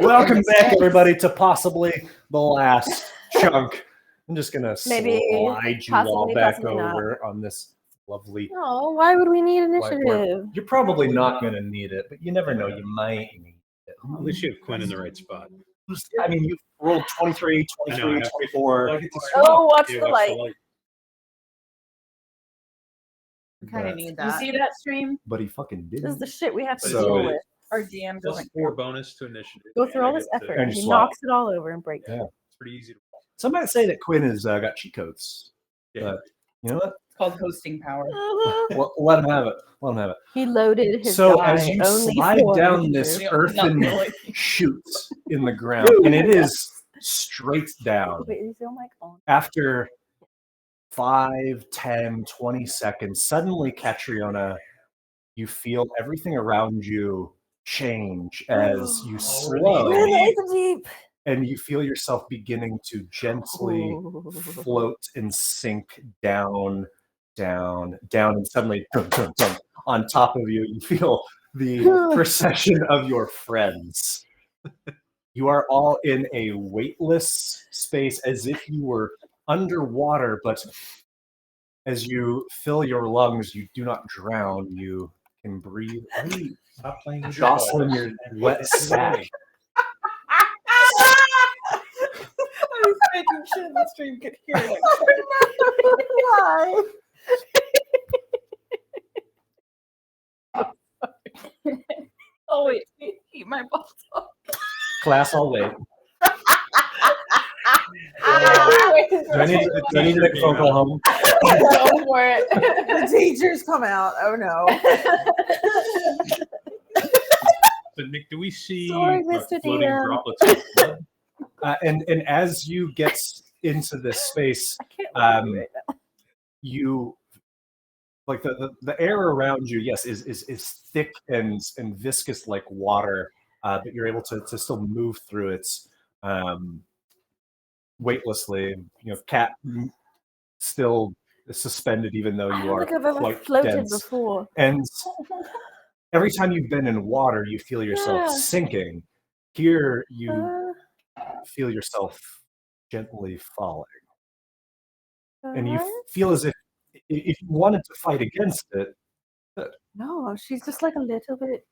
Welcome back, everybody, to possibly the last chunk. I'm just gonna slide you all back over on this lovely. Oh, why would we need initiative? You're probably not gonna need it, but you never know. You might need it. At least you have Quinn in the right spot. I mean, you've rolled 23, 23, 24. Oh, watch the light. I kind of need that. You see that stream? But he fucking didn't. This is the shit we have to So- deal with. Our DM Plus doesn't 4 bonus to initiative. Go through all And I this get to- effort. And He swap. knocks it all over and breaks it. Yeah. It's pretty easy to roll. Some might say that Quinn has got cheat codes. Yeah. But you know what? It's called hosting power. Well, let him have it. Let him have it. He loaded his So die as you only slide for down this Yeah, earthen not really. chute in the ground, and it is straight down. Wait, is your mic on? After 5, 10, 20 seconds, suddenly, Catriona, you feel everything around you change as you slow, Deep. and you feel yourself beginning to gently float and sink down, down, down, and suddenly, dun, dun, dun, on top of you, you feel the procession of your friends. You are all in a weightless space as if you were underwater, but as you fill your lungs, you do not drown. You can breathe. Stop playing with Jocelyn, your wet sack. I was making sure the stream could hear it. Why? Oh wait, eat my balls off. Class, I'll wait. Do I need to make a phone call home? Go for it. The teachers come out. Oh no. So Nick, do we see Sorry, like, Mr. floating DM. droplets of blood? And as you get into this space, I can't believe Um, it right now. you like the air around you, yes, is thick and viscous like water, but you're able to still move through it weightlessly. You know, Cat still suspended, even though I you don't are think I've ever quite floated dense. before. And every time you've been in water, you feel yourself Yeah. sinking. Here, you Uh, feel yourself gently falling. And you uh, feel as if you wanted to fight against it, no, she's just like a little bit.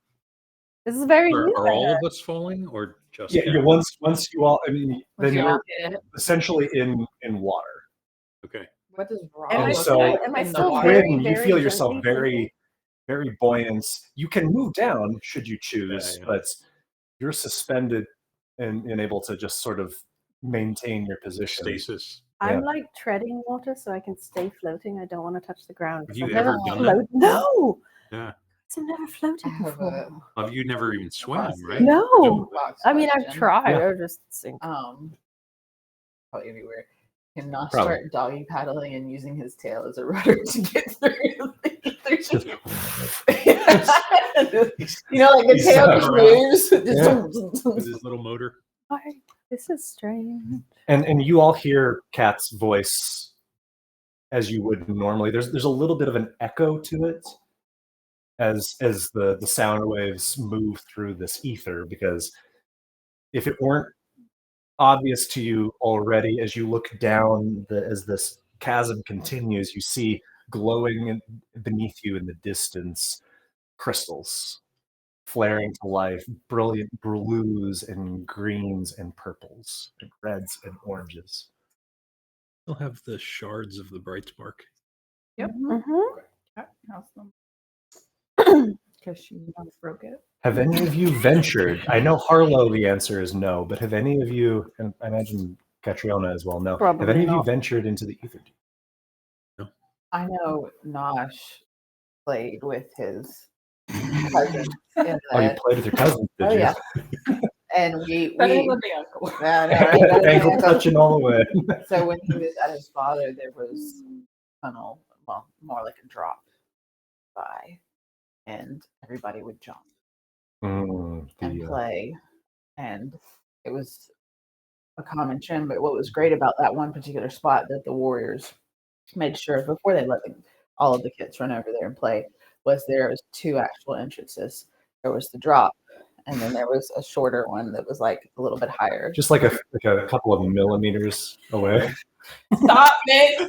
This is very Are, new. are for all her. of us falling, or just yeah, Kat? once you all, I mean, then you you're all hit. essentially in water. Okay. What does wrong Am I And look so, like am I in the still water? very, Quinn, you very feel yourself gently very, very buoyant. You can move down should you choose, Yeah. but you're suspended and able to just sort of maintain your position. Stasis. I'm Yeah. like treading water so I can stay floating. I don't want to touch the ground. Have 'cause you I've never ever done that? floated. No, Yeah. I've never floated I have before. Have you never even swam, right? No, Box I mean I've question. tried. Yeah. I just sink. Probably gonna be weird. Can Nosh Probably. start doggy paddling and using his tail as a rudder to get through? You know, like the He's tail not just around. moves. With his little motor. Why? This is strange. And you all hear Kat's voice as you would normally. There's a little bit of an echo to it as the sound waves move through this ether, because if it weren't obvious to you already, as you look down as this chasm continues, you see glowing beneath you in the distance crystals flaring to life, brilliant blues and greens and purples and reds and oranges. Still have the shards of the bright spark. Yep. Mhm. How's them? Because she once broke it. Have any of you ventured? I know Harlow, the answer is no, but have any of you, and I imagine Catriona as well, no. Have Probably any of you not. ventured into the ether? I know Nosh played with his cousins in Oh, you the. played with your cousins, did Oh you? yeah, and we Better than the uncle. Yeah, I know, right? Better than Ankle the touching all the way. So when he was at his father, there was a tunnel, well, more like a drop by, and everybody would jump and play, and it was a common trend. But what was great about that one particular spot that the Warriors made sure before they let all of the kids run over there and play was there was two actual entrances. There was the drop, and then there was a shorter one that was like a little bit higher. Just like a couple of millimeters away. Stop it!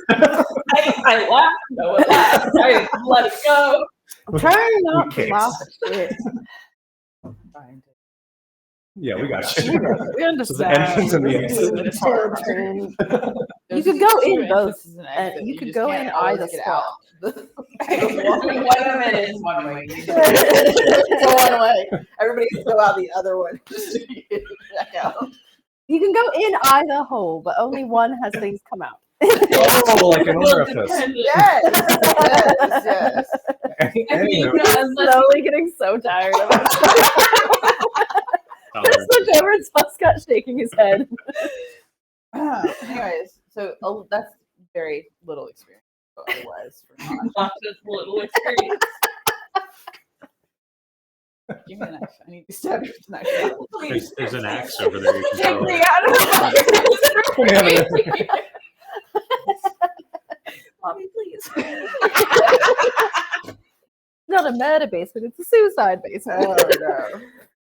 I laughed. No one laughed. I let it go. I'm trying not to cakes. laugh at shit. Trying to- Yeah, we got you. We So the understand. entrance and the exit. Children. You There's could just go two in both, entrances and exits. you could just go can't in always either get spot. out. One of it is one way. Go one way. Everybody can go out the other one just to check out. You can go in either hole, but only one has things come out. Oh, like an orifice. Yes, yes, yes. Anywho, Slowly getting so tired of it. Just look over and Scott shaking his head. Anyways, so that's very little experience. Otherwise, for not. Lots of little experience. Give me a knife. I need to stab you with a knife. Please. There's an axe over there. You can Take throw me it. out of the Mommy, please. Not a murder basement, it's a suicide basement.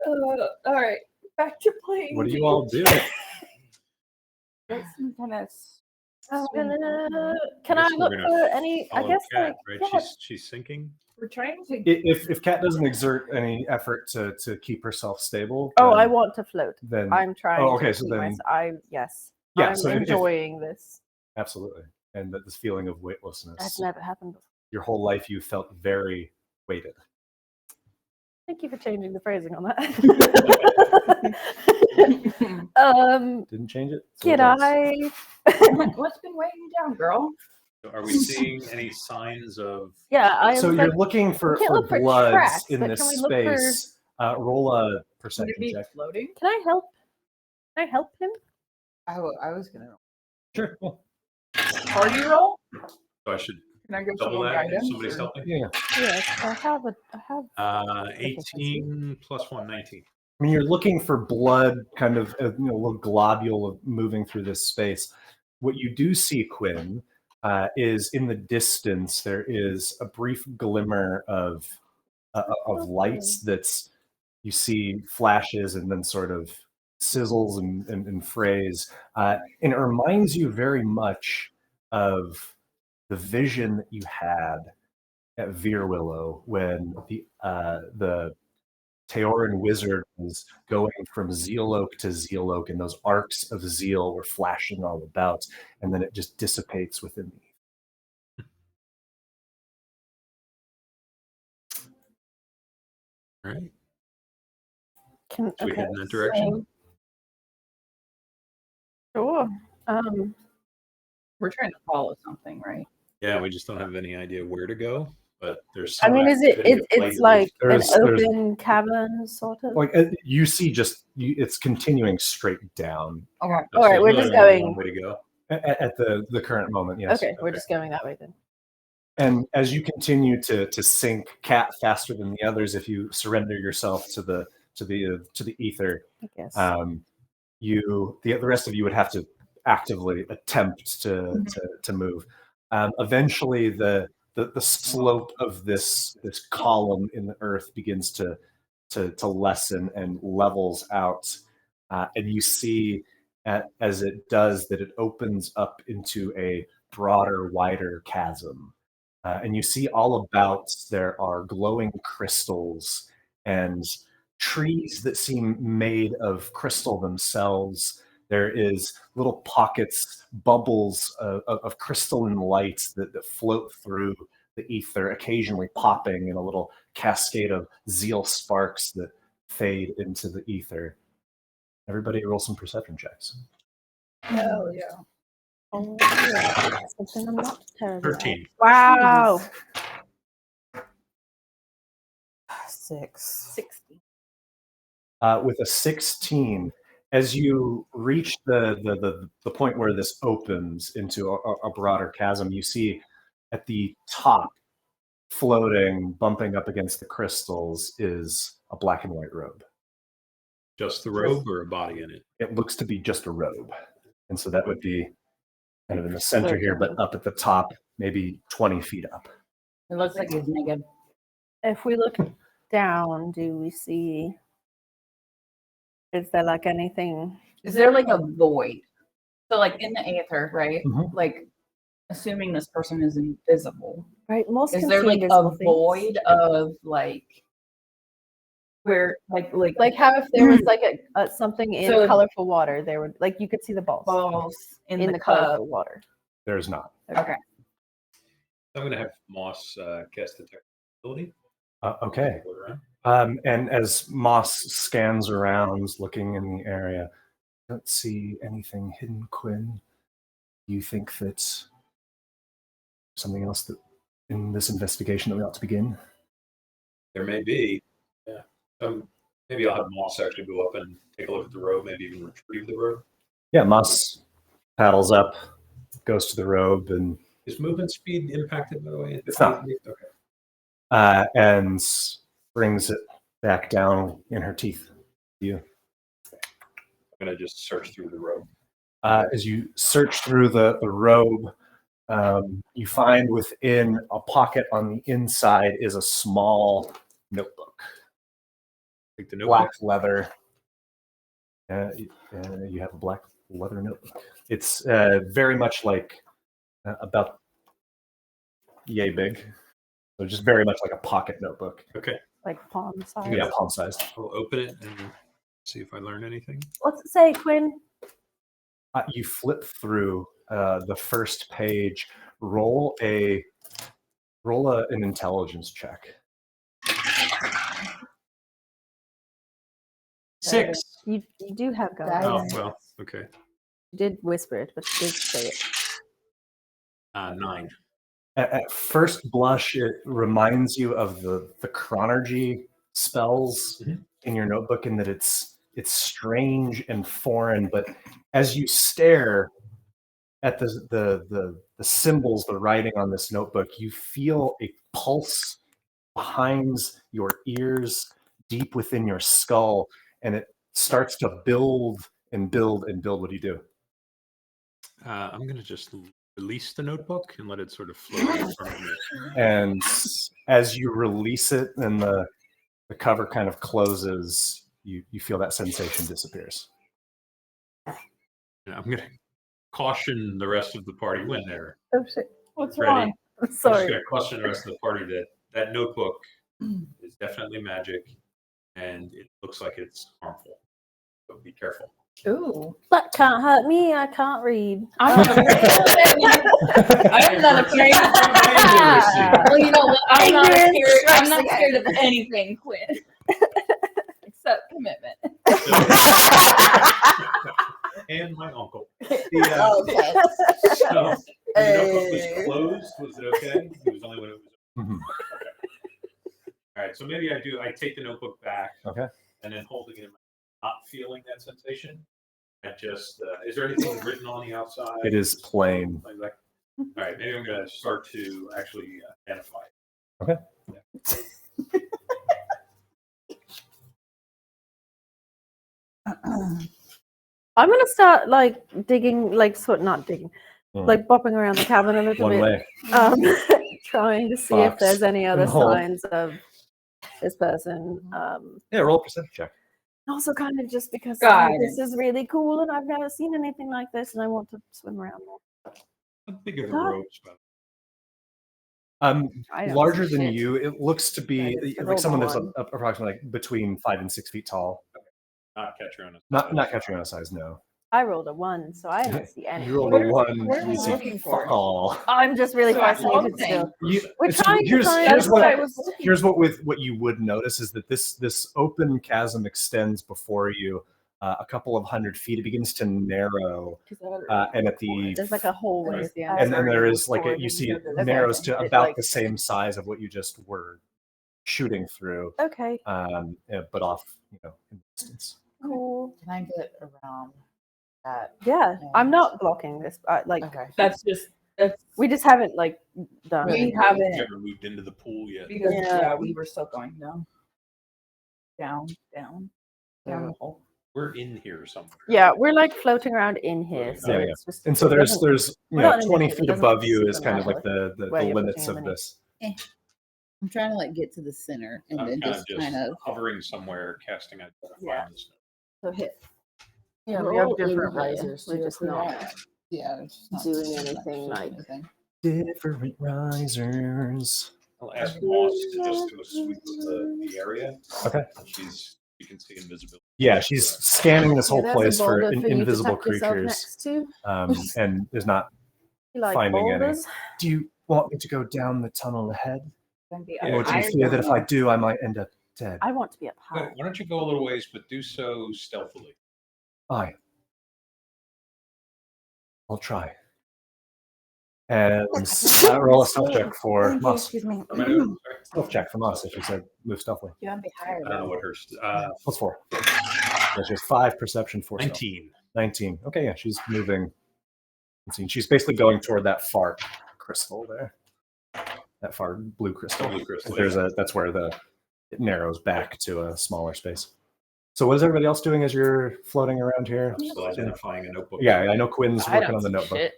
Oh no. All right, back to playing. what do you all do? Get some kind of. I'm gonna. I Can I guess we're look gonna for any? I Follow guess Cat, like right? yeah, She's sinking. We're trying to. If Kat doesn't exert any effort to keep herself stable, Oh, I then- want to float. then I'm trying. Oh, okay, To so keep then- yes. Yeah, I'm so if- enjoying this. absolutely, and that this feeling of weightlessness. That's never happened before. Your whole life, you felt very weighted. Thank you for changing the phrasing on that. Didn't change it. So Can it does. What's been weighing you down, girl? So are we seeing any signs of? Yeah, I am. So like, you're looking for can't look for bloods tracks, in but this can we look for- space. Roll a Would it perception be check. floating? Can I help? Can I help him? I was gonna. Sure. Yeah. Party roll? So I should Can I give double someone that if guidance? somebody's or- helping. Yeah. Yes, I have a. I have. 18 plus 1, 19. I mean, you're looking for blood, kind of a little globule of moving through this space. What you do see, Quinn, is in the distance there is a brief glimmer of lights. That's you see flashes and then sort of sizzles and frays, and it reminds you very much of the vision that you had at Veerwillow when the Teoran wizard was going from Zeal Oak to Zeal Oak, and those arcs of zeal were flashing all about, and then it just dissipates within the All right. Can, Should we head in that direction? Sure. We're trying to follow something, right? Yeah, we just don't have any idea where to go. But there's. I some mean, is it? activity It's of light like There's- an there's- open cavern, sort of. like you see it's continuing straight down Okay. There's All right, we're really just only going- one way to go. at the current moment. Yes. Okay, we're okay. just going that way then. And as you continue to sink Cat faster than the others, if you surrender yourself to the ether, I guess. the rest of you would have to actively attempt to move. Eventually, the slope of this column in the earth begins to lessen and levels out, and you see as it does that it opens up into a broader, wider chasm. And you see all about there are glowing crystals and trees that seem made of crystal themselves. There is little pockets, bubbles of crystalline lights that float through the ether, occasionally popping in a little cascade of zeal sparks that fade into the ether. Everybody roll some perception checks. Hell yeah. Oh, yeah. Something I'm not terrible at. 13. Wow. 6. 60. With a 16, as you reach the point where this opens into a broader chasm, you see at the top, floating, bumping up against the crystals, is a black and white robe. Just the robe or a body in it? It looks to be just a robe. And so that would be kind of in the center here, but up at the top, maybe 20 feet up. It looks like he's naked. If we look down, do we see Is there like anything? Is there like a void? So like in the aether, right? Mhm. Like assuming this person is invisible, Right, most is can there see like a invisible things. void of like where Like how if there was like a something in So- colorful water, there would like you could see the balls balls in, in the the cup? colorful water. There's not. Okay. I'm going to have Moss cast detect ability. Okay. Go around. And as Moss scans around, looking in the area, don't see anything hidden. Quinn, do you think that something else that in this investigation that we ought to begin? There may be. Yeah. Maybe I'll have Moss actually go up and take a look at the robe, maybe even retrieve the robe. Yeah, Moss paddles up, goes to the robe, and Is movement speed impacted, by the way? It's not. Okay. and brings it back down in her teeth. You. I'm going to just search through the robe. As you search through the robe, you find within a pocket on the inside is a small notebook, Take the black notebook. leather. You have a black leather notebook. It's very much like about yay big. So just very much like a pocket notebook. Okay. Like palm size. Yeah, palm sized. I'll open it and see if I learn anything. What's it say, Quinn? You flip through the first page. Roll an intelligence check. 6. You do have Guys. guidance. Oh, well, okay. You did whisper it, but you did say it. 9. At first blush, it reminds you of the chronergy spells Mhm. in your notebook, in that it's strange and foreign. But as you stare at the symbols, the writing on this notebook, you feel a pulse behind your ears, deep within your skull, and it starts to build and build and build. What do you do? I'm going to just release the notebook and let it sort of float in front of me. And as you release it and the cover kind of closes, you feel that sensation disappears. And I'm going to caution the rest of the party when they're Oh shit. What's ready. wrong? I'm I'm just sorry. going to caution the rest of the party that that notebook is definitely magic and it looks like it's harmful. So be careful. Ooh. That can't hurt me. I can't read. I'm not afraid. Well, you know what? I'm not Ignorance scared. I'm strikes not again. scared of anything, Quinn. Except commitment. And my uncle. Okay. So, when the notebook was Hey. closed, was it okay? It was only when it was. Mhm. All right, so maybe I take the notebook back. Okay. And then holding it in my, not feeling that sensation. I just, is there anything written on the outside? It is plain. Like that? All right, maybe I'm going to start to actually identify it. Okay. Yeah. I'm gonna start like digging, like not digging, Hmm. like bopping around the cabin a little One bit, way. trying to see if Fox. there's any other Hole. signs of this person. Yeah, roll a perception check. Also, kind of just because Guidance. this is really cool and I've never seen anything like this, and I want to swim around more. How big are the Huh? ropes? By I don't Larger see than shit. you. It looks to be That is the like someone that's robot approximately like between 5 and 6 feet tall. not Catriona. Not Catriona size, no. I rolled a 1, so I don't see You anything. rolled What a are- 1. what are we You see looking for? fuck all. I'm just really So I fascinated saw still. We're trying to here's, find- here's That's what I what was looking here's what you would notice is that this open chasm extends before you a couple of 100 feet. It begins to narrow, and at the There's like a hallway at the end. and then there is like you see it Okay. narrows to It, about like- the same size of what you just were shooting through, Okay, but off in the distance. cool. Can I get around that? Yeah, Yeah. I'm not blocking this. Like Okay. That's we just haven't like done. we anything. haven't Never moved into the pool yet. because Yeah. we were still going down down the hole. We're in here somewhere. Yeah, we're like floating around in here. So Yeah, it's just And so it there's doesn't- there's we're not in 20 initiative, feet it doesn't above you is super kind of like matter the where you're limits putting of them in. this. I'm trying to like get to the center and I'm then kind just of kind of. hovering somewhere, casting identify Yeah. on this. So hit. Yeah, We're we have all in different here. risers. We're too, just if we not want. Yeah, it's just not doing too much anything or like- anything. Different risers. I'll ask Moss to just do a sweep of the area. Okay. You can see invisibility. Yeah, she's scanning this whole Yeah, there's a place for boulder you to invisible tuck yourself creatures, next to. and is not You like finding any. boulders? Do you want me to go down the tunnel ahead? Gonna be Yeah, Or do you higher fear that than if I do, I might end up dead? I want to be up Why high. don't you go a little ways, but do so stealthily? Aye. I'll try. And roll a stealth check for Thank you, Moss. excuse me. Am I doing? Sorry. Stealth check for Moss if you said move stealthily. You want to be higher I don't know than what her. +4. That's just 5 perception, 4 stealth. 19. 19. Okay, yeah, she's moving. She's basically going toward that far crystal there. That far blue crystal. Blue crystal, That's where it narrows back to a smaller space. So what is everybody else doing as you're floating around here? Still identifying a notebook. Yeah, I know Quinn's I working don't on the see notebook. shit.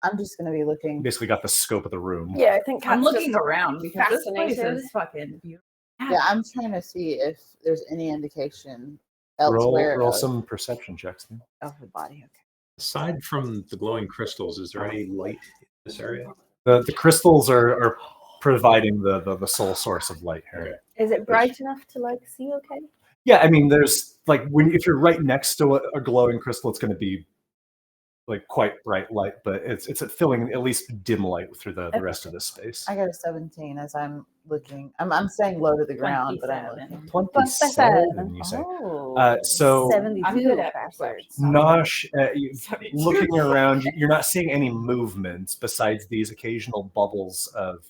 I'm just gonna be looking. Basically got the scope of the room. Yeah, I think I'm Kat's looking just around because this place fascinated. is fucking beautiful. Yeah, I'm trying to see if there's any indication elsewhere Roll of, some perception checks. Then. of the body. Okay. Aside from the glowing crystals, is there any light in this area? The crystals are providing the sole source of light here. Okay. Is it bright enough to like see okay? Yeah, I mean, there's like if you're right next to a glowing crystal, it's going to be like quite bright light, but it's filling at least dim light through the rest of this space. I got a 17 as I'm looking. I'm staying low to the ground, but I'm 27. looking. 27, you say. Oh, So 72 I'm good at backwards. Nosh, looking around, you're not seeing any movements besides these occasional bubbles of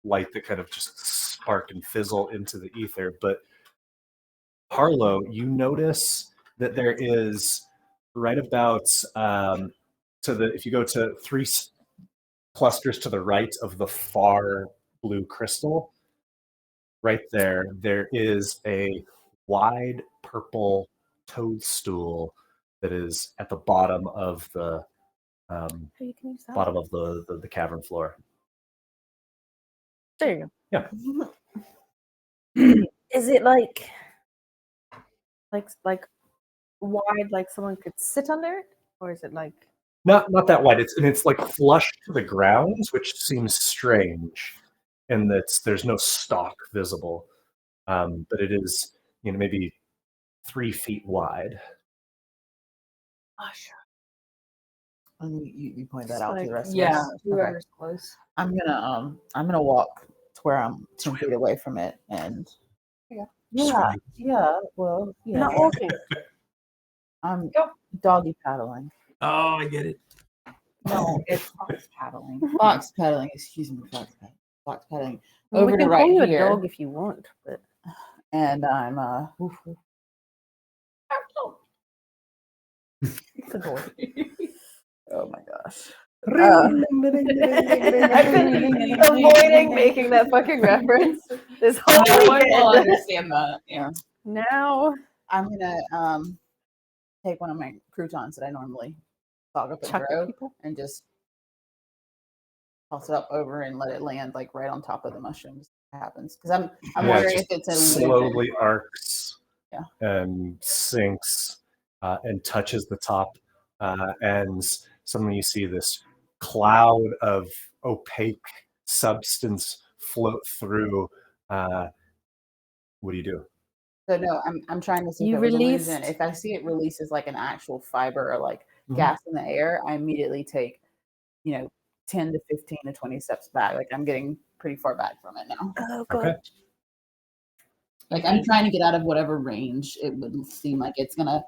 light that kind of just spark and fizzle into the ether. But Harlow, you notice that there is right about if you go to 3 clusters to the right of the far blue crystal, right there is a wide purple toadstool that is at the bottom of the You can use that. bottom of the cavern floor. There you Yeah. go. Is it like wide, like someone could sit under it, or is it like? Not that wide. It's like flush to the ground, which seems strange, and there's no stalk visible, but it is maybe 3 feet wide. Oh, sure. And you point that Just out to like- the rest yeah, of us. Okay. whoever's close. I'm gonna walk to where I'm 10 feet away from it, and yeah. Well, You're yeah. not walking. I'm doggy paddling. Oh, I get it. No, it's fox paddling. Fox paddling. Excuse me, fox paddling. Fox paddling Well, over we to can right call you a here, dog if you want, but and I'm it's a boy. oh my gosh. I've been avoiding making that fucking reference this whole I weekend. understand that. Yeah. Now, I'm gonna take one of my croutons that I normally fog up and chuck throw at people. and just toss it up over and let it land like right on top of the mushrooms. What happens? Because I'm Yeah, it wondering if just it's a slowly arcs Yeah. and sinks and touches the top, and suddenly you see this cloud of opaque substance float through. What do you do? So no, I'm trying to see You if it was illusion. released- If I see it releases like an actual fiber or like Mhm. gas in the air, I immediately take, 10 to 15 to 20 steps back. Like I'm getting pretty far back from it now. Oh Okay. god. Like I'm trying to get out of whatever range it would seem like it's gonna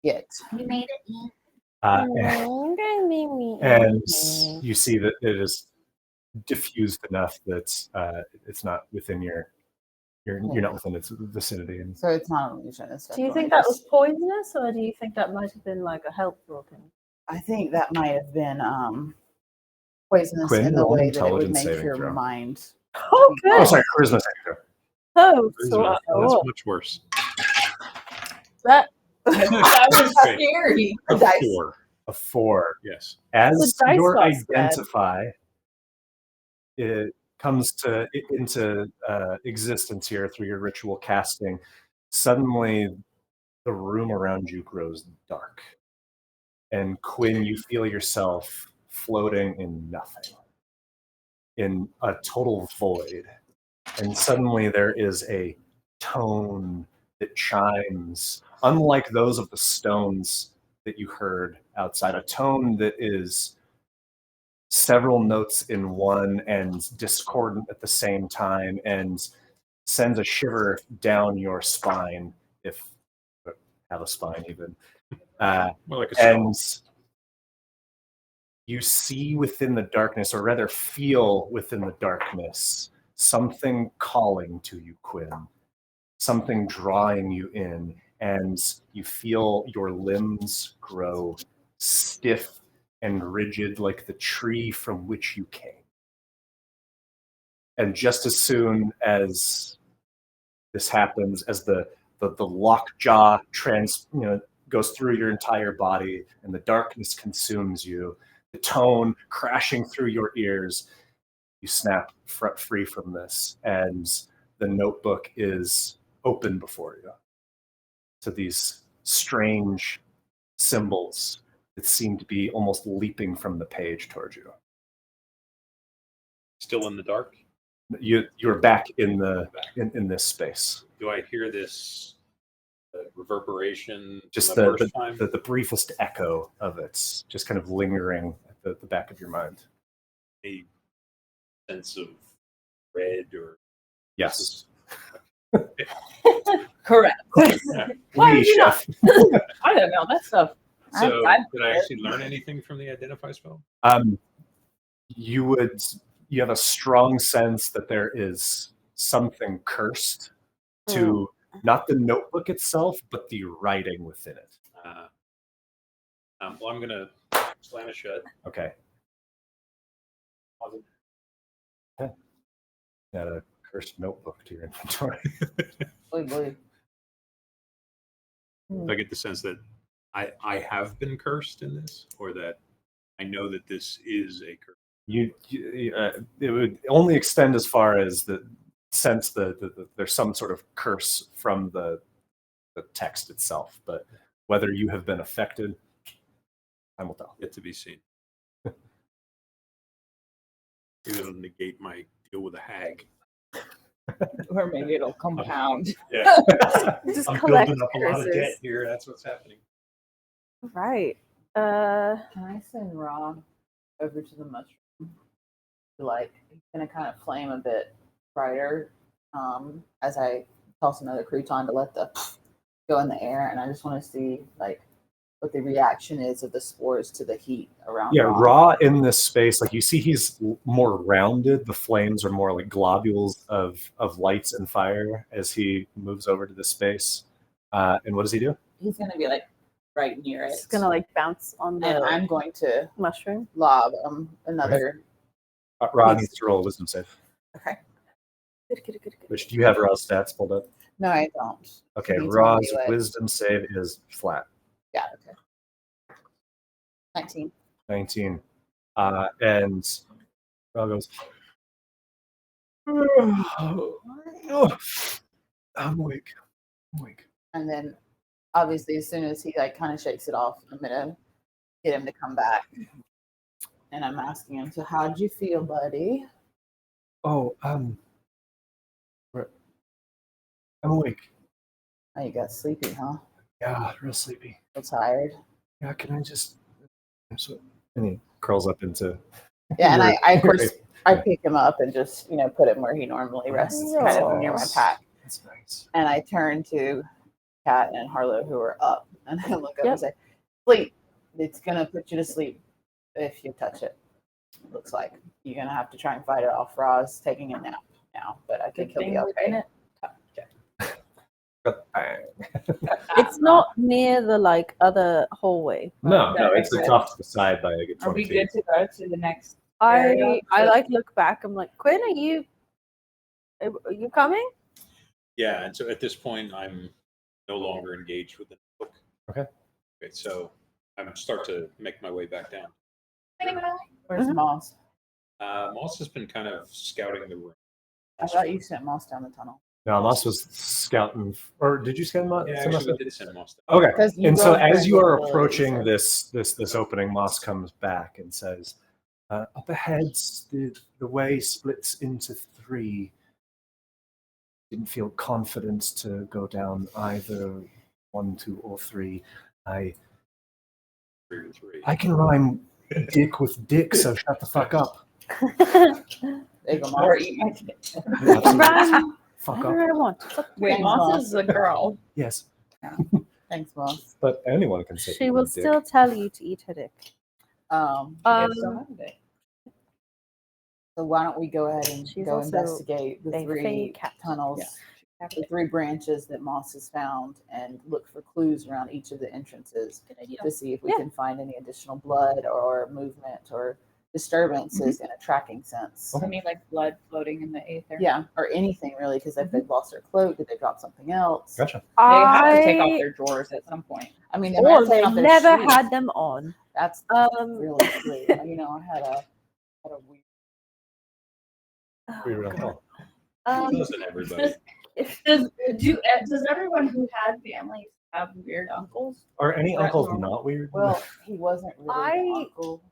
get. You made it, Ian. And you see that it is diffused enough that it's not within you're not within its vicinity. And So it's not an illusion. It's Do you definitely think that just- was poisonous, or do you think that might have been like a helpful thing? I think that might have been poisonous Quinn, in the roll an way that it would intelligence make saving your throw. mind. Oh, good. oh, sorry, charisma saving throw. Oh, Charisma. so That's much worse. that That was Okay. scary. A Dice. 4. A 4. Yes. As The dice your got spread. identify it comes into existence here through your ritual casting, Suddenly, the room around you grows dark. And Quinn, you feel yourself floating in nothing, in a total void. And suddenly there is a tone that chimes, unlike those of the stones that you heard outside, a tone that is several notes in one and discordant at the same time and sends a shiver down your spine, if you have a spine even. More like a And you see within the darkness, or rather feel within the darkness, something calling to you, Quinn, something drawing you in, and you feel your limbs grow stiff and rigid like the tree from which you came. And just as soon as this happens, as the lockjaw goes through your entire body and the darkness consumes you, the tone crashing through your ears, you snap free from this, and the notebook is open before you to these strange symbols that seem to be almost leaping from the page towards you. Still in the dark? You're back in this space. Do I hear this reverberation Just the first time? the briefest echo of it, just kind of lingering at the back of your mind. A sense of red or Yes. Correct. Why Oui, would you not? chef. I don't know that stuff. So I'm- did I actually learn anything from the identify spell? You have a strong sense that there is something cursed to not the notebook itself, but the writing within it. Well, I'm gonna slam it shut. Okay. Add a cursed notebook to your inventory. Blue. I get the sense that I have been cursed in this, or that I know that this is a curse. It would only extend as far as the sense that there's some sort of curse from the text itself, but whether you have been affected, time will tell. Yet to be seen. Maybe it'll negate my deal with a hag. Or maybe it'll compound. Yeah. Just I'm collect building up a lot of curses. debt here. That's what's happening. Right. Can I send Ron over to the mushroom? Like, he's gonna kind of flame a bit brighter as I toss another crouton to let the go in the air, and I just want to see like what the reaction is of the spores to the heat around. Yeah, Ron. Raw in this space, like you see, he's more rounded. The flames are more like globules of lights and fire as he moves over to this space. And what does he do? He's gonna be like right near it. It's gonna like bounce on and the I'm going to mushroom. lob another. Raw needs to roll a wisdom save. Okay. Good. Which do you have Raw's stats pulled up? No, I don't. Okay, Needs Raw's to be, like- wisdom save is flat, Yeah. Okay. 19. 19. And Raw goes, I'm awake. And then obviously as soon as he like kind of shakes it off, I'm gonna get him to come back. And I'm asking him, so how'd you feel, buddy? Oh, I'm awake. Oh, you got sleepy, huh? Yeah, real sleepy. Feel tired? Yeah, can I just? And he curls up into. Yeah, and your- I of course your- I pick him up and just, put him where he normally rests, kind of near my pack. That's nice. And I turn to Kat and Harlow who are up and I look up Yep. and say, sleep. It's gonna put you to sleep if you touch it. Looks like you're gonna have to try and fight it off. Ra's taking a nap now, but I think he'll be okay. It's not near the like other hallway. No, Yeah, it's okay. off to the side by a good Are 20 we feet. good to go to the next? I area? like look back. I'm like, Quinn, are you coming? Yeah, and so at this point, I'm no longer engaged with the book. Okay. So I'm start to make my way back down. Where's Moss? Moss has been kind of scouting the room. I thought you sent Moss down the tunnel. No, Moss was scouting, or did you scout Moss? Yeah, actually, we did send Moss. Okay. 'Cause you And so both as went you with are the- approaching this opening, Moss comes back and says, up ahead, the way splits into 3. Didn't feel confident to go down either 1, 2, or 3. I 3 to 3. can rhyme dick with dick, so shut the fuck up. There you go, Or Moss. eat my dick. Absolutely. Rhyme Fuck whatever up. I want. Wait, Thanks, Moss Moss. is a girl. Yes, Thanks, Moss. but anyone can say She eat will dick. still tell you to eat her dick. It's still have it. So why don't we go ahead and She's go also investigate the a 3 fey cat. tunnels, the 3 branches that Moss has found, and look for clues around each of the entrances Good idea. to see if we Yeah. can find any additional blood or movement or disturbances in a tracking sense. I mean, like blood floating in the aether. Yeah, or anything really, because if they've lost their cloak, did they drop something else? Gotcha. They have to take off I their drawers at some point. I mean, or might have they taken off their never shoes. had them on. That's Um, really true. You know, I had a weird. We were on call. Doesn't everybody? Does everyone who had families have weird uncles? Are any That's uncles normal. not weird? Well, he wasn't really the I- uncle.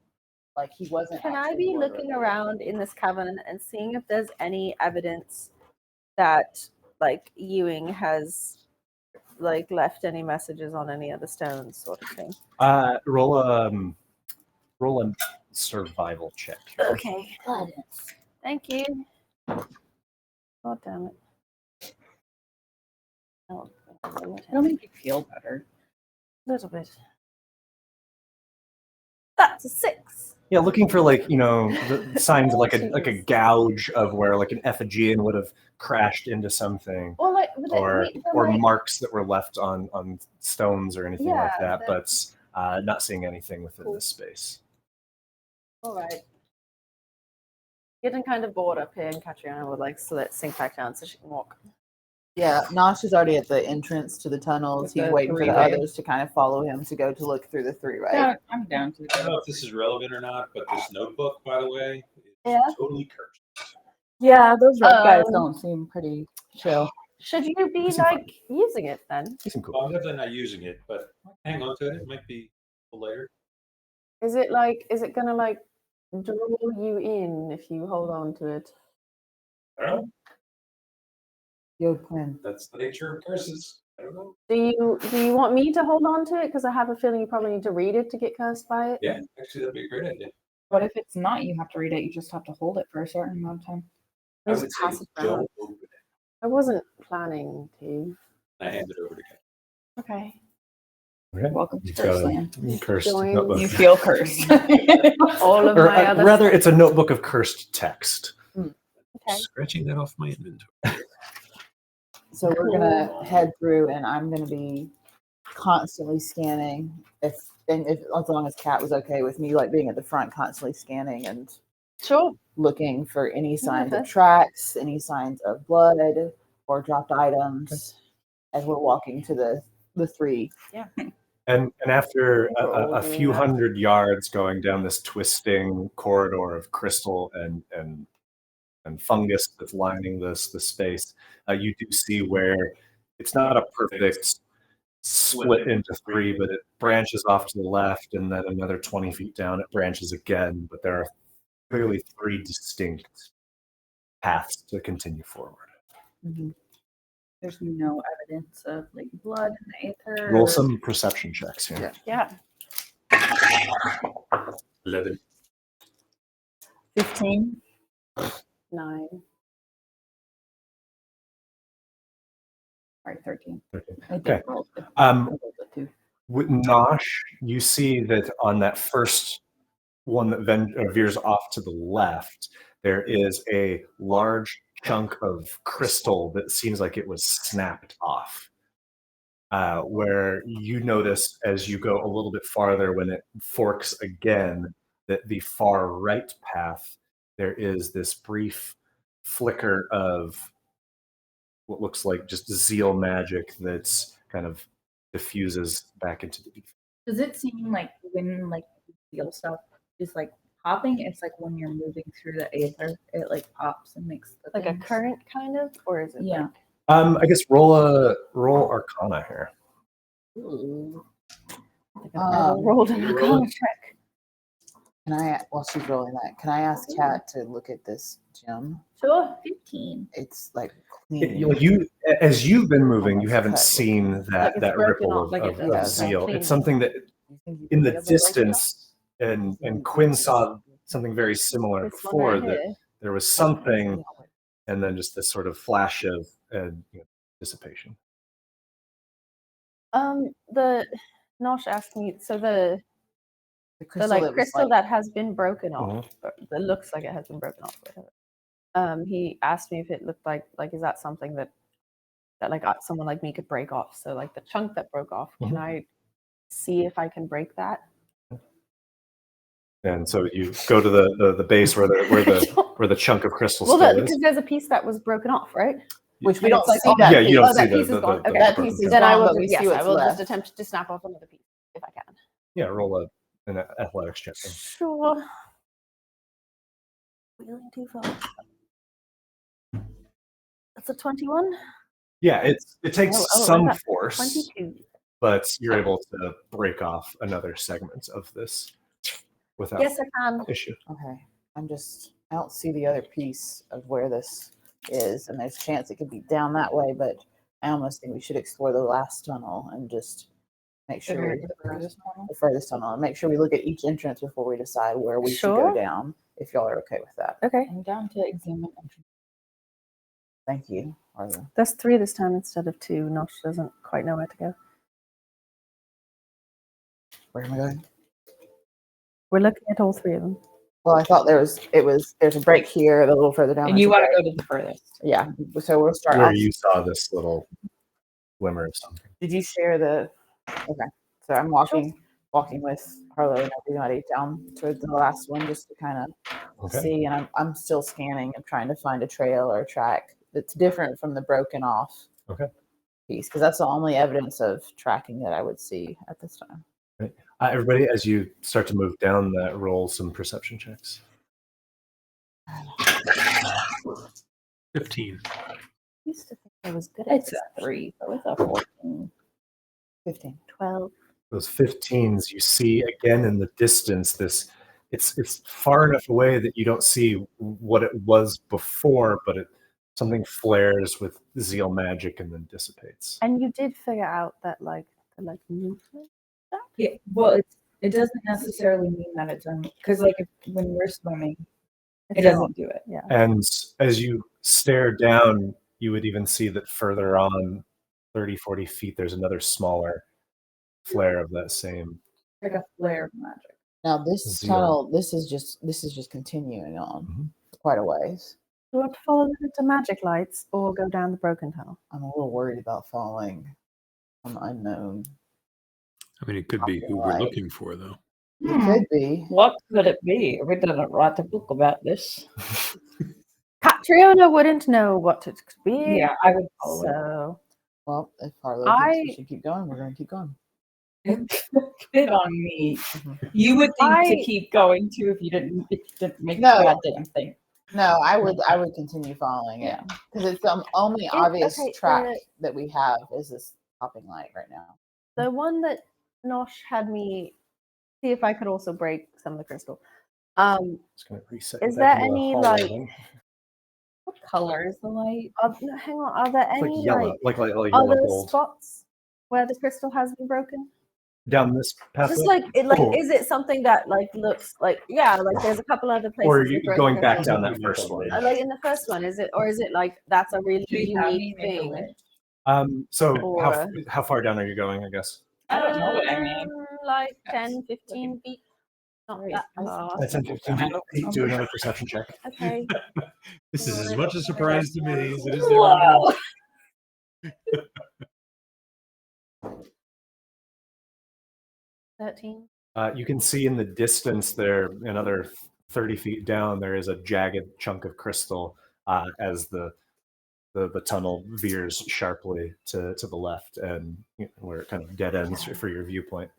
Like he wasn't. Can I actually be blood looking related. around in this cavern and seeing if there's any evidence that like Ewing has like left any messages on any of the stones, sort of thing? Roll a survival check. Here. Okay. Thank you. God damn it. Oh, It'll make you feel better. a little bit. That's a 6. Yeah, looking for like the signs of like a Jesus. gouge of where like an effigian would have crashed into something, Well, like, or marks that were left on stones or anything like Yeah, that. But not seeing anything within this space. all right. Getting kind of bored up here, and Catriona would like sink back down so she can walk. Yeah, Nosh is already at the entrance to the tunnels. With He's the waiting for the 3-way. others to kind of follow him to go to look through the 3 right? Yeah, I'm down to I don't know go. if this is relevant or not, but this notebook, by the way, is Yeah. totally cursed. Yeah, those guys don't seem pretty chill. Should you be It's fine. like using it then? He's some cool. Well, I'm definitely not using it, but hang on to it. It might be later. Is it gonna like draw you in if you hold on to it? I don't know. Yo, Quinn. That's the nature of curses. I don't know. Do you want me to hold on to it? Because I have a feeling you probably need to read it to get cursed by it. Yeah, actually, that'd be a great idea. What if it's not? You have to read it. You just have to hold it for a certain amount of time. I Just would pass say it around. don't open it. I wasn't planning to. I hand it over to Ken. Okay. Okay. Welcome to You've Curse got a Land. cursed Join- notebook. You feel cursed. All of Or, my other rather, it's a notebook of cursed text. Okay. Scratching that off my inventory. So we're gonna head through, and I'm gonna be constantly scanning. If as long as Kat was okay with me, like being at the front, constantly scanning and Sure. looking for any signs Okay. of tracks, any signs of blood or dropped items as we're walking to the 3. And after We're all a doing few that. hundred yards going down this twisting corridor of crystal and fungus that's lining the space, you do see where it's not a perfect split into 3, but it branches off to the left, and then another 20 feet down it branches again. But there are clearly 3 distinct paths to continue forward. There's no evidence of like blood in the aether. Roll some perception checks here. Yeah. 11. 15. 9. Sorry, 13. Okay. With Nosh, you see that on that first one that veers off to the left, there is a large chunk of crystal that seems like it was snapped off. Where you notice as you go a little bit farther when it forks again, that the far right path, there is this brief flicker of what looks like just zeal magic that's kind of diffuses back into the ether. Does it seem like when like steel stuff is like popping, it's like when you're moving through the aether, it like pops and makes the Like a things? current kind of, or is it Yeah. like I guess roll Arcana here. Ooh. I've never Um, rolled an you roll Arcana it? check. Can I, while she's rolling that, can I ask Kat to look at this gem? Sure. 15. It's like clean. You as you've been moving, you Almost haven't cut. seen Like that it's that broken ripple off, of, like of, it of does. zeal. Clean. It's something that You think you in can the get a break it off? distance, and Quinn saw something very similar This one before right that here. there was something, and then just this sort of flash of dissipation. The Nosh asked me, so the The like that was, crystal that has been broken off, Mhm. or that looks like it has been broken off, whatever. He asked me if it looked like is that something that like someone like me could break off? So like the chunk that broke off, can Mhm. I see if I can break that? And so you go to the base where the chunk of crystal Well, still because is. there's a piece that was broken off, right? which we And don't it's like, see oh, that Yeah, you piece. don't Oh, see that piece is gone. Okay. That broken piece chunk. is Then I gone, will but we just, see yes, I what's will left. just attempt to snap off another piece if I can. Yeah, roll an athletics check. then. Sure. Wheeling too far. That's a 21. Yeah, it takes Oh, some that's force, 22. but you're able to break off another segment of this without Yes, I can. issue. Okay. I don't see the other piece of where this is, and there's a chance it could be down that way, but I almost think we should explore the last tunnel and just make sure The furthest tunnel and make sure we look at each entrance before we decide where we should Sure. go down, if y'all are okay with that. Okay. I'm down to examine entrance. Thank you, Arlo. That's 3 this time instead of 2. Nosh doesn't quite know where to go. Where am I going? We're looking at all 3 of them. Well, I thought there's a break here, a little further down. And there's you a want to break. go to the furthest. Yeah, so we'll start Where off. you saw this little glimmer of something. Did you share the? Okay, so I'm walking with Harlow and everybody down towards the last one just to kind of Okay. see, and I'm still scanning and trying to find a trail or a track that's different from the broken off Okay. piece, because that's the only evidence of tracking that I would see at this time. Everybody, as you start to move down that, roll some perception checks. 15. I used to think I was good at It's a 3, so it's a 14. 15. 12. Those 15s you see again in the distance. It's far enough away that you don't see what it was before, but something flares with zeal magic and then dissipates. And you did figure out that the movement. Yeah, well, it doesn't necessarily mean that it's because when we're swimming, it doesn't do it. Yeah. And as you stare down, you would even see that further on 30, 40 feet, there's another smaller flare of that same. Like a flare of magic. Now this Zeal. tunnel, this is just continuing on Mhm. for quite a ways. Do you want to follow them into magic lights or go down the broken tunnel? I'm a little worried about following an unknown. I mean, it could be who we're Right. looking for, though. It could be. What could it be? We didn't write a book about this. Catriona wouldn't know what it could be. Yeah, I would follow it. So Well, if Harlow thinks we I- should keep going, we're going to keep going. Bit on me. Mhm. You would think to I- keep going too if you didn't make No. sure I didn't think. No, I would continue following it because it's the only obvious okay, track that we have is this popping light right now. the one that Nosh had me see if I could also break some of the crystal. It's going to reset. Is back there into the any, hallway like- then. What color is the light? No, hang on. Are there It's like any yellow, like are yellow there gold. spots where the crystal has been broken? Down this pathway? Just like it, Oh. is it something that looks like there's a couple other places. Or are with you broken going back crystal. down that first one? Like in the first one, is it like that's a really Do you have unique me make a thing? wish? So Or- how far down are you going, I guess? I don't know what I mean. Like 10, 15 feet. Not Right. that far. That's 10, 15 feet. Do another perception check. Okay. This is as much a surprise to me as it is to Wow. everyone. 13. You can see in the distance there, another 30 feet down, there is a jagged chunk of crystal as the tunnel veers sharply to the left, and where it kind of dead ends for your viewpoint.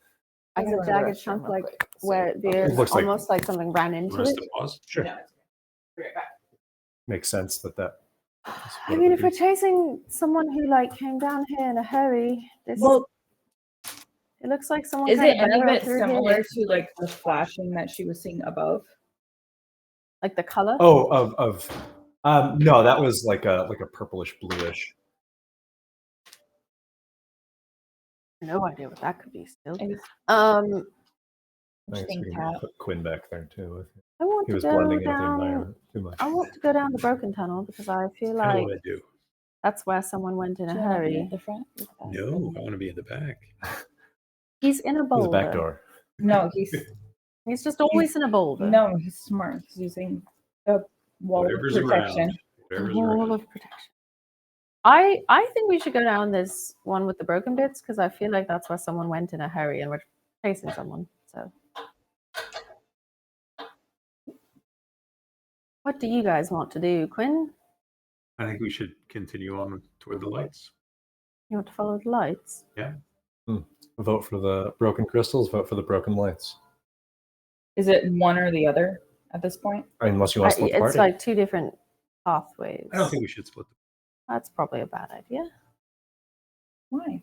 Is a jagged chunk like where It there's looks like- almost like something ran into Rest it? of pause. Sure, No, it's okay. Be right back. makes sense that I mean, if we're chasing someone who like came down here in a hurry, this Well, it looks like someone. is kind it of any barreled bit through similar here. to like the flashing that she was seeing above? Like the color? Oh, no, that was like a purplish bluish. No idea what that could be. Still, I um, I guess Interesting we can cat. put Quinn back there too. I want He to was go blending into the down. environment too much. I want to go down the broken tunnel because I feel I know like what I do. that's where someone went in a Do you wanna be hurry. at the front? No, I want to be in the back. He's in a There's boulder. a back door. No, he's He's just always in a boulder. no, he's smart. He's using a wall Whatever's of protection. around. A Whatever's wall around. of protection. I think we should go down this one with the broken bits because I feel like that's where someone went in a hurry and we're chasing someone. So, what do you guys want to do, Quinn? I think we should continue on toward the lights. You want to follow the lights? Vote for the broken crystals. Vote for the broken lights. Is it one or the other at this point? Unless you want to split the It's party. like two different pathways. I don't think we should split them. That's probably a bad idea. Why?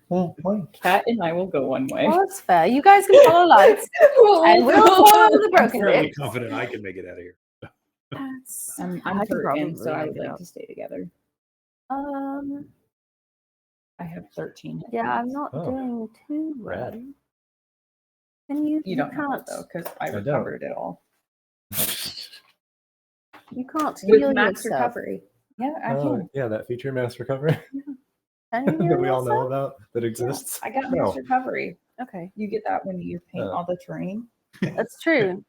Well, why? Cat and I will go one way. Well, that's fair. You guys can follow lights, and we'll follow the I'm broken fairly bits. confident I can make it out of here. That's- I'm I could hurting, so probably I would make it like up. to stay together. Um. I have 13. hit Yeah, I'm points. not Oh, doing too well. rad. And you You don't have can't it though, because I don't. recovered it all. you can't With heal max yourself. recovery. Yeah, I can. Yeah, that feature mass recovery Can you heal that we all know yourself? about that exists. I got No. max recovery. Okay, You get that when you paint Oh. all the terrain. that's true.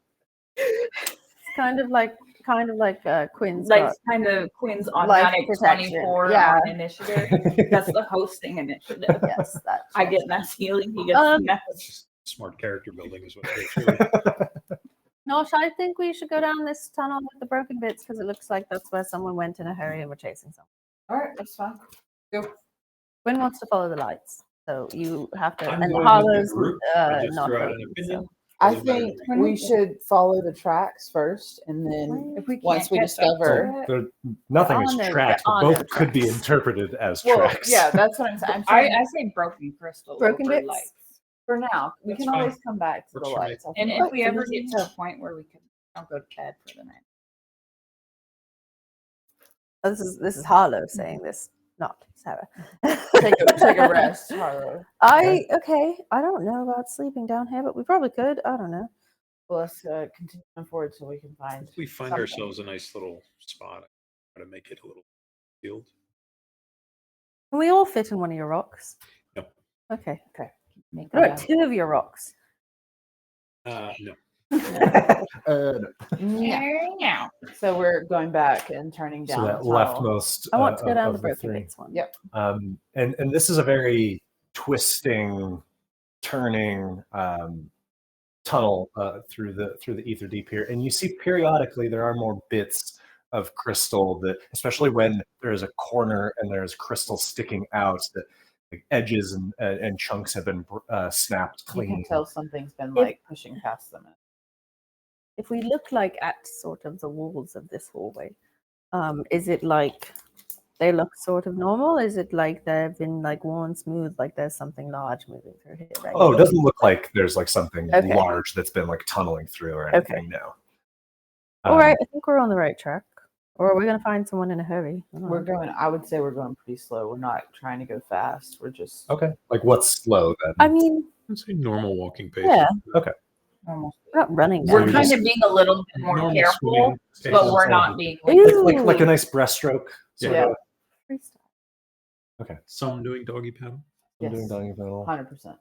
It's kind of like Quinn's Like got. kind of Quinn's Life automatic protection, 24 yeah. on initiative. That's the hosting initiative. Yes, that. I get mass healing. He gets mass. That's just smart character building is what it is. Really. Nosh, I think we should go down this tunnel with the broken bits because it looks like that's where someone went in a hurry and we're chasing someone. All right, that's fine. Quinn wants to follow the lights, so you have to. I'm and going with the Harlow's group. I just not throw out an voting, opinion. so- I Doesn't matter think to me. we should follow the tracks first, and then If we once can't we catch up to discover, it- There, nothing is There are no- tracks, there but are no both could be tracks. interpreted as well, tracks. yeah, that's what I'm saying. I'm I saying say broken crystal. Broken over bits? lights. for now, we That's can fine. always come back to Works the for me. lights. I And think if we ever that's get to a point where we can, I'll go to bed for the night. Oh, this is Harlow saying this, not Sarah. take a rest, Harlow. Okay. I don't know about sleeping down here, but we probably could. I don't know. Well, let's continue forward so we can find. If we find something. ourselves a nice little spot, try to make it a little field. Can we all fit in one of your rocks? No. Okay. Make There are that. two of your rocks. No. No. Yeah. So we're going back and turning down. So that the tunnel. leftmost. I want to go of- down of the broken three. bits one. Yep. And this is a very twisting, turning tunnel through the ether deep here, and you see periodically there are more bits of crystal that, especially when there is a corner and there's crystal sticking out, that like edges and chunks have been snapped You clean. can tell something's been If- like pushing past them. If we look like at sort of the walls of this hallway, is it like they look sort of normal? Is it like they've been like worn smooth, like there's something large moving through here? Right? Oh, it doesn't look like there's like something Okay. large that's been like tunneling through or Okay. anything now. All right, I think we're on the right track. Or are we going to find someone in a hurry? I don't We're know. going. I would say we're going pretty slow. We're not trying to go fast. We're just. Okay. Like what's slow then? I mean, I'd say normal walking pace. yeah, Almost. we're not running So We're down. you're kind just- of being a little bit more Normal careful, swimming pace. but we're not being. Ew. like a nice breaststroke. sort Yeah. of. Freestyle. Some doing doggy paddle. I'm doing Yes. doggy paddle 100%.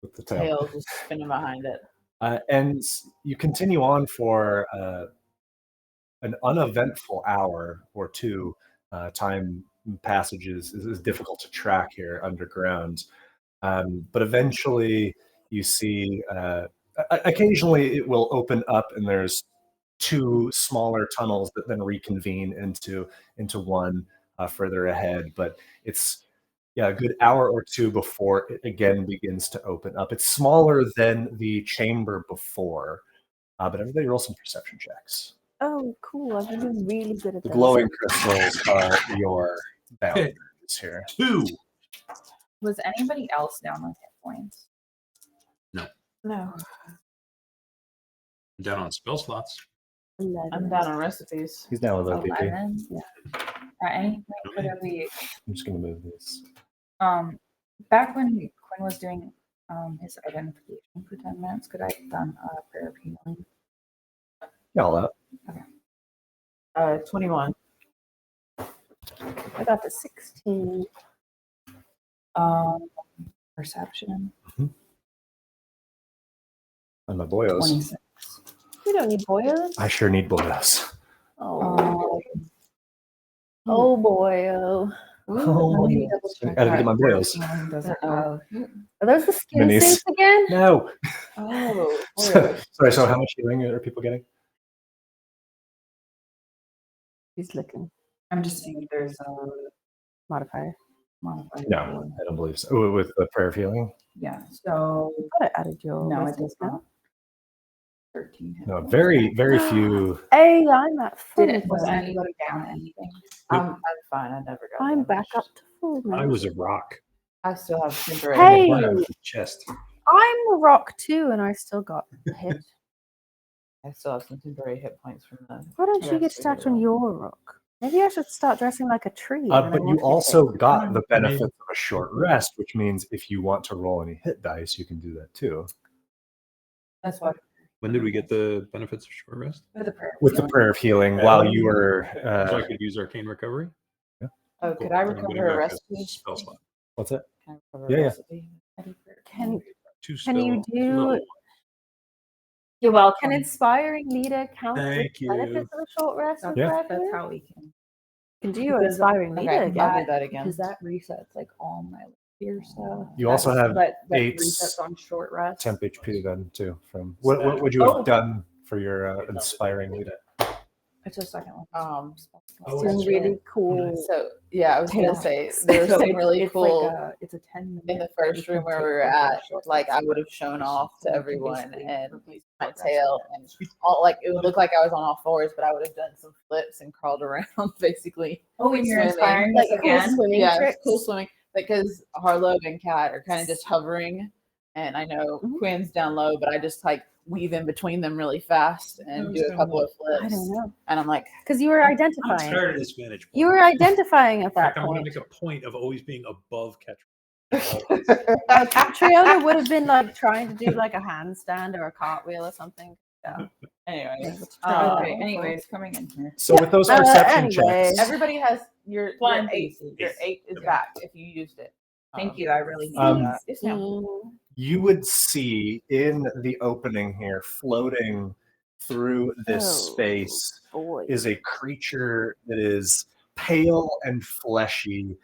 with the tail. Tail just spinning behind it. And you continue on for an uneventful hour or two. Time passages is difficult to track here underground. But eventually you see, occasionally it will open up and there's two smaller tunnels that then reconvene into one further ahead. But it's a good hour or two before it again begins to open up. It's smaller than the chamber before, but everybody roll some perception checks. Oh, cool. I've been doing really good at The those. glowing crystals are your boundaries here. 2. Was anybody else down on hit points? No, Down on spell slots. 11. I'm down on recipes. He's down with OPP. 11. Yeah. At any point, could we? I'm just gonna move this. Back when Quinn was doing his identification for 10 minutes, could I have done a prayer of healing? Yeah, all that. 21. I got the 16. Perception. And my boyos. 26. You don't need boilers. I sure need boyos. Oh, oh boy. Oh. Oh, me double check gotta get that my prayer of boyos. healing doesn't Uh-oh. have- Are those the skin Minis. suits again? No. Oh, Sorry. So how much healing are people getting? He's looking. I'm just seeing if there's a Modifier. modifier. No, I don't believe so. Oh, with the prayer of healing. Yeah. So I thought I added your. no, it wisdom does now. not. 13. hit No, points. very few. Hey, I'm at full. Did it, was now. anybody down anything? I'm fine. I never got I'm back damaged. up to full now. I was a rock. I still have temporary. Hey! Right out of the chest. I'm a rock too, and I still got hit. I still have some temporary hit points from the. Why don't you get rest of stacked it. on your rock? Maybe I should start dressing like a tree. and then I But won't you get also hit. got the benefits of a short rest, which means if you want to roll any hit dice, you can do that too. That's what When did we get the benefits of short rest? for the prayer. of With the healing. prayer of healing, while you were So I could use arcane recovery. Oh, could I Cool. I'm gonna recover a go recipe? spell slot. what's it? Can I recover Yeah, a yeah. recipe? Can Two Can you spell- do- level one. You're welcome. Can inspiring leader count Thank with benefits of a short rest? That's, with Yeah. Brad that's here? how we can. Can do your because- inspiring leader Okay, again. I'll do that again. Because that resets like all my fear stuff. You also have that 8 resets on short rest. temp HP then too. From what would you have done for your inspiring leader? It's a second one. Oh, Some that's really cool. So yeah, I was gonna Tail. say there's So some it's- really it's cool Like it's a 10 in the minute first you room can where take we were over at. short Like I rest. would have shown off So to you can everyone basically and replace my short rest tail and all like it would look like I was on all fours, but I would have done some flips and crawled around basically. Oh, and you're swimming. inspiring Like us cool again. swimming Yeah, tricks. cool swimming because Harlow and Kat are kind of just hovering, and I know Mhm. Quinn's down low, but I just like weave in between them really fast and do a couple of flips. I don't know. And I'm like, Because you were I'm identifying. tired of this vantage point. You were identifying at In fact, that I'm going point. to make a point of always being above catch. Triona would have been like trying to do like a handstand or a cartwheel or something. Yeah. anyway. Okay, anyways, coming in here. So with those perception anyway. checks, Everybody has your Blind 8. basic. Your 8 is Okay. back if you used it. Thank you. I really need that. Yes, ma'am. Mm. you would see in the opening here, floating through this Oh, space, boy. is a creature that is pale and fleshy,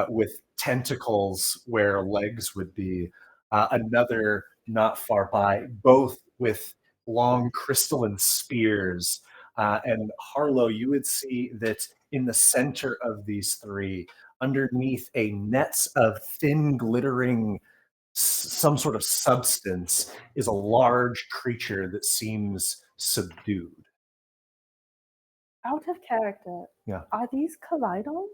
with tentacles where legs would be. Another not far by, both with long crystalline spears. And Harlow, you would see that in the center of these three, underneath a net of thin, glittering, some sort of substance, is a large creature that seems subdued. Out of character. Yeah. Are these Kaleidons?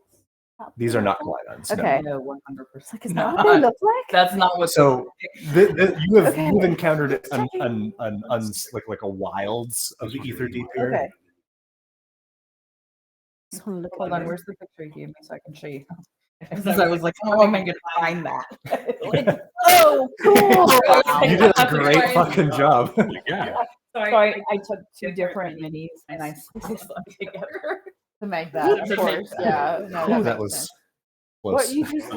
These are not Kaleidons. no. Okay. No, 100%. Like, is that what they look like? That's not what. So you've Okay. encountered like a wilds of the ether deep here. Okay. Just wanna look Hold at on, it. where's the picture you gave me so I can show you? Because I was like, oh, am I going to find that? Like, Oh, cool. You did a great fucking job. Yeah. so I took two different minis and I sliced them together. To make that, of To make course. that. Yeah. No, Ooh, that, that makes was sense. close.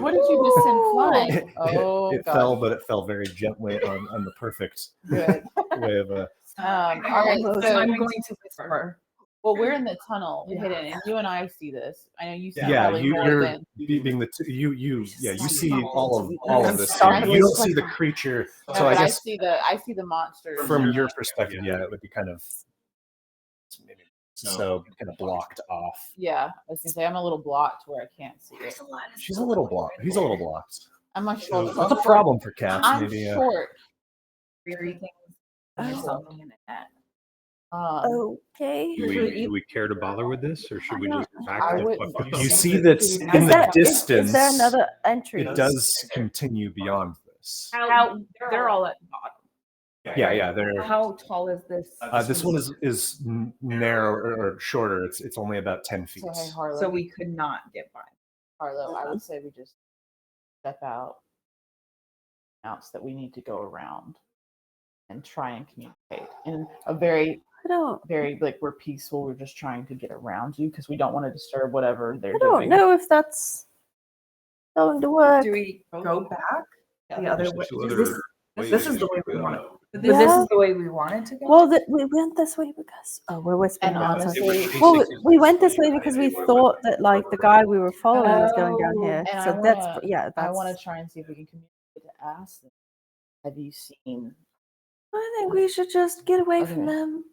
What did you just send flying? It, Oh, it God. fell, but it fell very gently on the perfect Good. way of All right. Almost. So, I'm going to whisper. well, we're in the tunnel Yeah. hidden, and you and I see this. I know you see yeah. probably more You're than. being the you see all of I'm this. sorry. You don't see the creature. No, So I but guess I see the monster from your perspective, yeah, it would be kind of No. so kind of blocked off. Yeah, I was gonna say I'm a little blocked where I can't see it. She's a little blocked. He's a little blocked. I'm not sure. That's a problem for cats. I'm Maybe short. Three things. Oh. And there's something in the net. Okay. Do we care to bother with this, or should we just back I the wouldn't. fuck off? You see that Is in the that- distance, Is there another entry? it does continue beyond this. How they're all at the bottom. Yeah, they're How tall is this? this one is narrow or shorter. It's only about 10 feet. So hey, Harlow. So we could not get by. Harlow, I would say we just step out, announce that we need to go around, and try and communicate in a very, I don't. very like we're peaceful. We're just trying to get around you because we don't want to disturb whatever they're I don't doing. know if that's going to work. Do we go back the other way? Two Is other This, ways this is we the way could we go. want it. But Yeah. this is the way we wanted to go. Well, we went this way because we're whispering. And around, so- honestly, Well, we went this way because we thought that like the guy we were following was going down Oh, here. and So I that's wanna- yeah. I That's. want to try and see if we can communicate to ask them. Have you seen? I think we should just get away from Okay. them.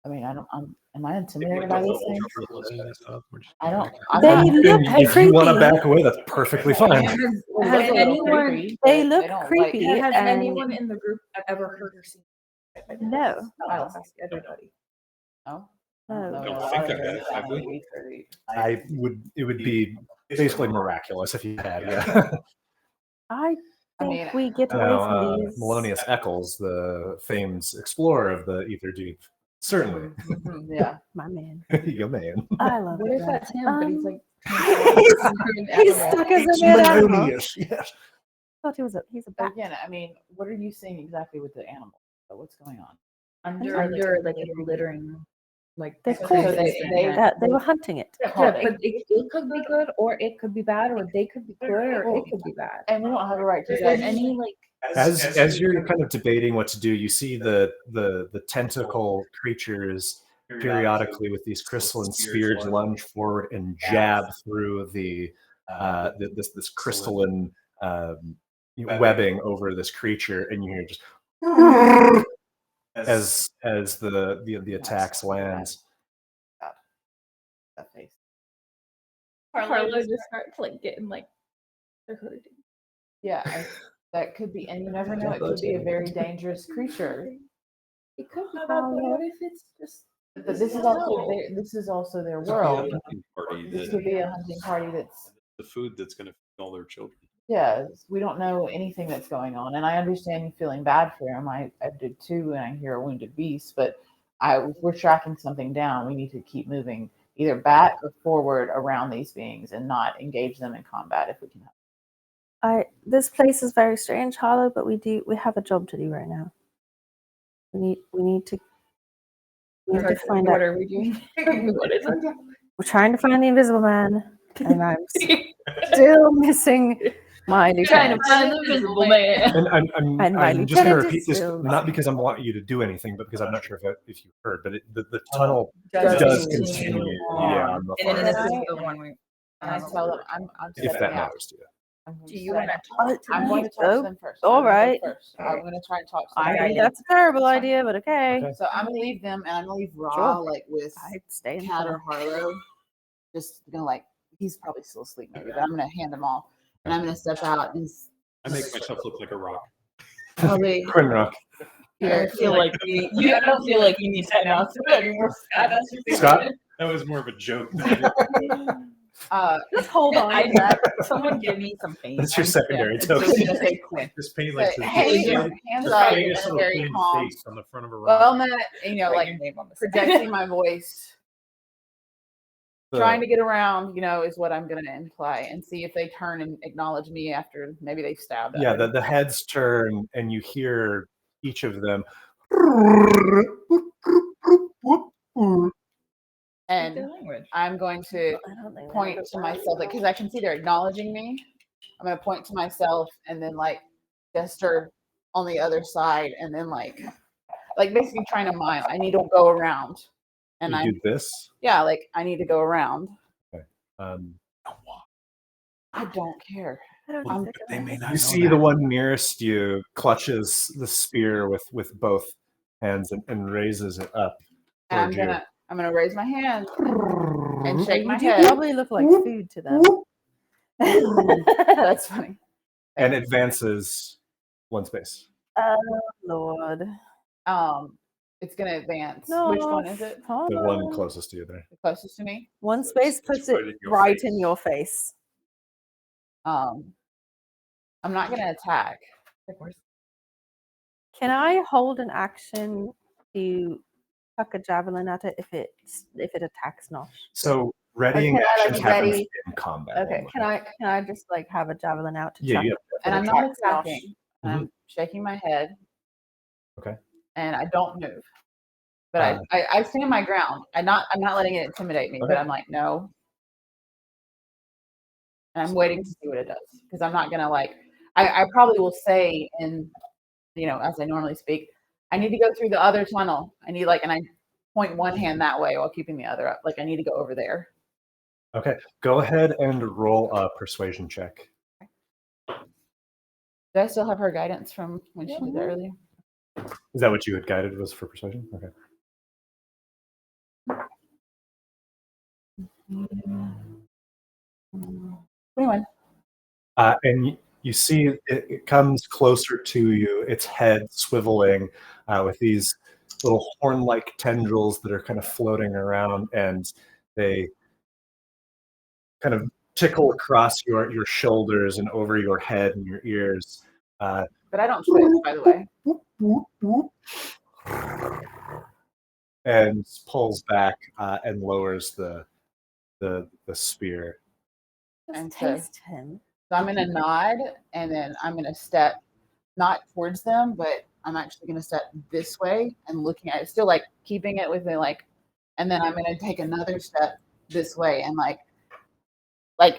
I mean, am I intimidated by these things? I don't. I'm They not- look If you want to creepy. back away, that's perfectly fine. Has They look anyone- creepy, they but look don't, like- creepy. Has and- anyone in the group ever heard or seen? No. I'll ask everybody. No. No. Don't think I have, have we? It would be basically miraculous if you had. Yeah. I I think mean, we get away Now, from these. Melonius Eccles, the famed explorer of the Ether Deep, certainly. Mhm, yeah. My man. Your man. I love What it. if that's him? But he's like He's stuck as a weird animal. Melonius, yes. Thought he's a bat. Again, I mean, what are you seeing exactly with the animal? What's going on? under like a littering, like They're so cool. They were hunting it. Yeah, called but it could be good or it could be bad, or they could be good or it could be bad. And we don't have a right to Is there judge. any like As you're kind of debating what to do, you see the tentacle creatures periodically with these crystalline spears lunge forward and jab through this crystalline webbing over this creature, and you hear just as the attacks lands. That face. Carlo just starts like getting like hurting. Yeah, that could be, and you never know. It could be a very dangerous creature. It could be bad, but what if it's just But this is also their world. This could be a hunting party that's The food that's going to feed all their children. we don't know anything that's going on, and I understand you feeling bad for him. I did too, and I hear a wounded beast, but if we're tracking something down, we need to keep moving either back or forward around these beings and not engage them in combat if we can help. This place is very strange, Harlow, but we have a job to do right now. We need to find out. what are we doing? What is it? We're trying to find the Invisible Man, and I'm still missing my lieutenant. find the invisible man. And And my I'm just going to lieutenant repeat is this, still not because I want you to do anything, but because I'm not sure if you heard, but the tunnel does continue. Yeah, on the And far then this end, is the one we. And I tell them I'm if setting that out. matters to you. Do you want to I'm going to talk to them first. all I'm gonna go right. first. I'm going to try and talk to I them. think that's a terrible idea, but okay. Okay. So I'm going to leave them, and I'm going to leave Ra Sure. like with I'd stay in Cat or Harlow. Just gonna like he's probably still asleep maybe, but I'm gonna hand them off, and I'm gonna step out and I make myself look like a rock. probably Quinn Rock. I don't feel like I don't feel like you need to announce it anymore, Scott. That's your thing. Scott? That was more of a joke. Just hold on. I- Someone give me some paint. That's your secondary just token. gonna say Quinn. Just paint but, like hey, the hands up in famous a little very thin calm. face on the front of a Well, rock. I'm not, Write like your name on the side. projecting my voice, The- trying to get around, is what I'm gonna imply, and see if they turn and acknowledge me after maybe they stabbed. at Yeah, me. the heads turn, and you hear each of them. And Their language. I'm going to I don't think point to myself, like, because I can see they're acknowledging me. I'm gonna point to myself and then like gesture on the other side, and then like basically trying to mime. I need to go around, and You I'm do this. I need to go around. Um, I don't care. I don't Um, think They I'm- may not you know see that. the one nearest you clutches the spear with both hands and raises it up And toward you. I'm gonna raise my hand and shake my You do head. probably look like food to them. That's funny. And advances one space. Oh Lord. It's gonna advance. No, Which one is it? hold The one on. closest to you there. The closest to me? One So space it's puts right it in your right face. in your face. I'm not gonna attack. Like, where's Can I hold an action to chuck a javelin at it if it attacks Nosh? So readying can I, like, actions happens ready- in combat. Okay, only. Can I just like have a javelin out to Yeah, chuck? yeah. it if and it I'm not attacks Nosh? attacking. And I'm shaking my head. Okay. And I don't move. But I stand my ground. I'm not letting it intimidate me, but Okay. I'm like, no. And I'm waiting to see what it does. Because I'm not gonna like I probably will say in as I normally speak, I need to go through the other tunnel. I need and I point one hand that way while keeping the other up. Like I need to go over there. Okay. Go ahead and roll a persuasion check. Do I still have her guidance from when she was there earlier? Is that what you had guided was for persuasion? Okay. Mm-hmm. 21. And you see it comes closer to you, its head swiveling with these little horn-like tendrils that are kind of floating around, and they kind of tickle across your shoulders and over your head and your ears. But I don't switch, by the way. And pulls back and lowers the spear. Just And so- taste him. So I'm gonna nod and then I'm gonna step not towards them, but I'm actually gonna step this way and looking at it, still like keeping it within and then I'm gonna take another step this way and like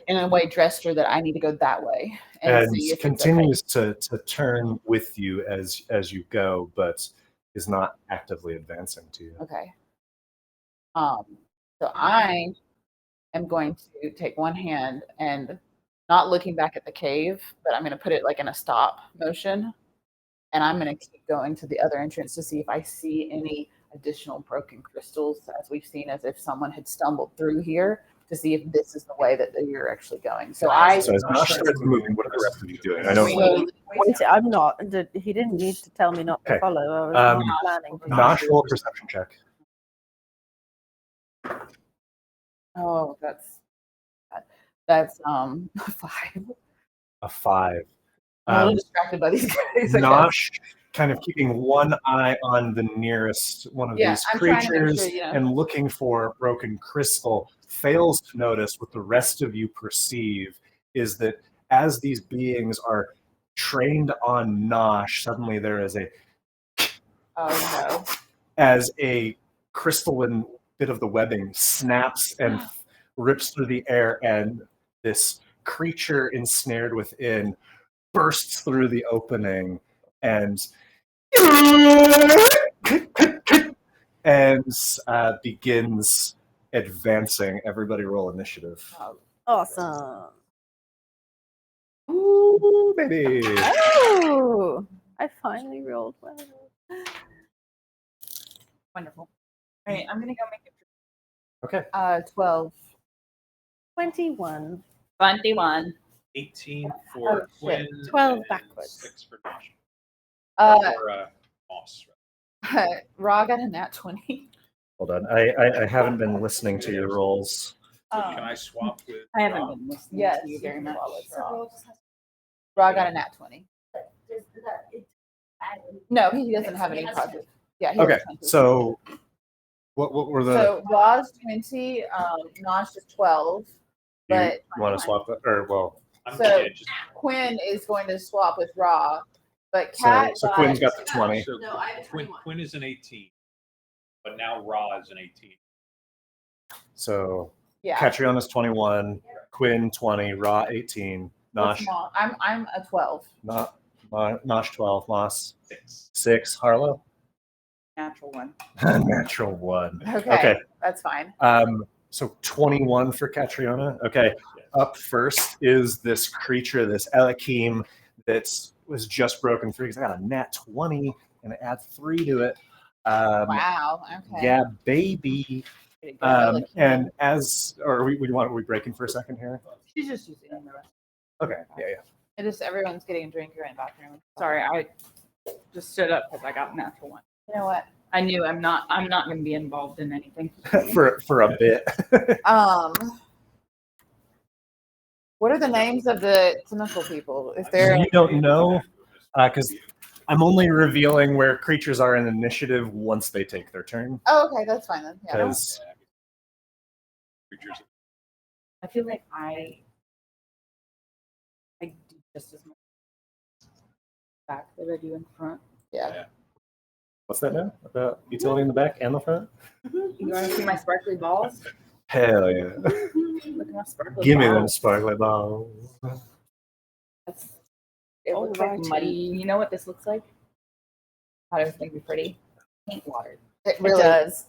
in a way gesture that I need to go that way And see if continues to turn with you as you go, but is not actively advancing to you. it's okay. So I am going to take one hand and not looking back at the cave, but I'm gonna put it in a stop motion. And I'm going to keep going to the other entrance to see if I see any additional broken crystals, as we've seen, as if someone had stumbled through here, to see if this is the way that you're actually going. So So as Nosh starts moving, what are the rest of you doing? I know Wait, I'm not. He didn't need to tell me not to Okay. follow. I was Um, not planning. to. Nosh, roll a perception check. Oh, that's 5. A 5. I'm a little distracted by these guys. I guess. Nosh kind of keeping one eye on the nearest one of these I'm trying to make creatures sure, and looking for broken crystal, fails to notice what the rest of you perceive is that as these beings are trained on Nosh, suddenly there is Oh as a crystalline bit of the webbing snaps and rips through the air, and this creature ensnared within bursts through the opening and begins advancing. Everybody roll initiative. no. Awesome. Ooh, baby. Oh, I finally rolled well. Wonderful. All right, I'm gonna go make it. Okay. 12. 21. 21. 18 Oh, for shit. Quinn. 12 and backwards. 6 for Josh. Uh, Or Moss. Raw got a nat 20. Hold on. I haven't been listening to your rolls. So can I swap with I haven't Rob? been listening Yes, to you very much. Raw got a nat 20. No, he doesn't have any positive. Yeah. He Okay. has 20. So what were the So Raw's 20, Nosh is 12, but you want to swap that, or well, I'm So- yeah, just Quinn is going to swap with Raw. But so, Kat so Quinn's got the 20. so No, I have a Quinn, 21. Quinn is an 18, but now Ra is an 18. So yeah. Catriona 21, Quinn 20, Ra 18, What's Nosh Mo- I'm a 12. Nosh 12, Moss 6. 6, Harlow Natural one. natural 1. Okay, Okay. that's fine. So 21 for Catriona. Okay. Up first is this creature, this Elakim, that was just broken through because I got a nat 20 and add 3 to it. Wow. Okay. Yeah, baby. Pretty good. And are we breaking for a second here? She's just using the rest. Okay. Yeah. It is everyone's getting a drink. You're in the bathroom. Sorry, I just stood up because I got a natural one. You know what? I knew I'm not going to be involved in anything. for a bit. What are the names of the tentacle people? If they're You don't know, because I'm only revealing where creatures are in initiative once they take their turn. oh, okay, that's fine then. Yeah. Because Creatures. I feel like I do just as much back that I do in front. Yeah. what's that now? About utility in the back and the front? You want to see my sparkly balls? Hell yeah! Look at my sparkly Give me balls. them sparkly balls. It looks like Alrighty. muddy. You know what this looks like? Thought it was going to be pretty. Paint water. It It really does.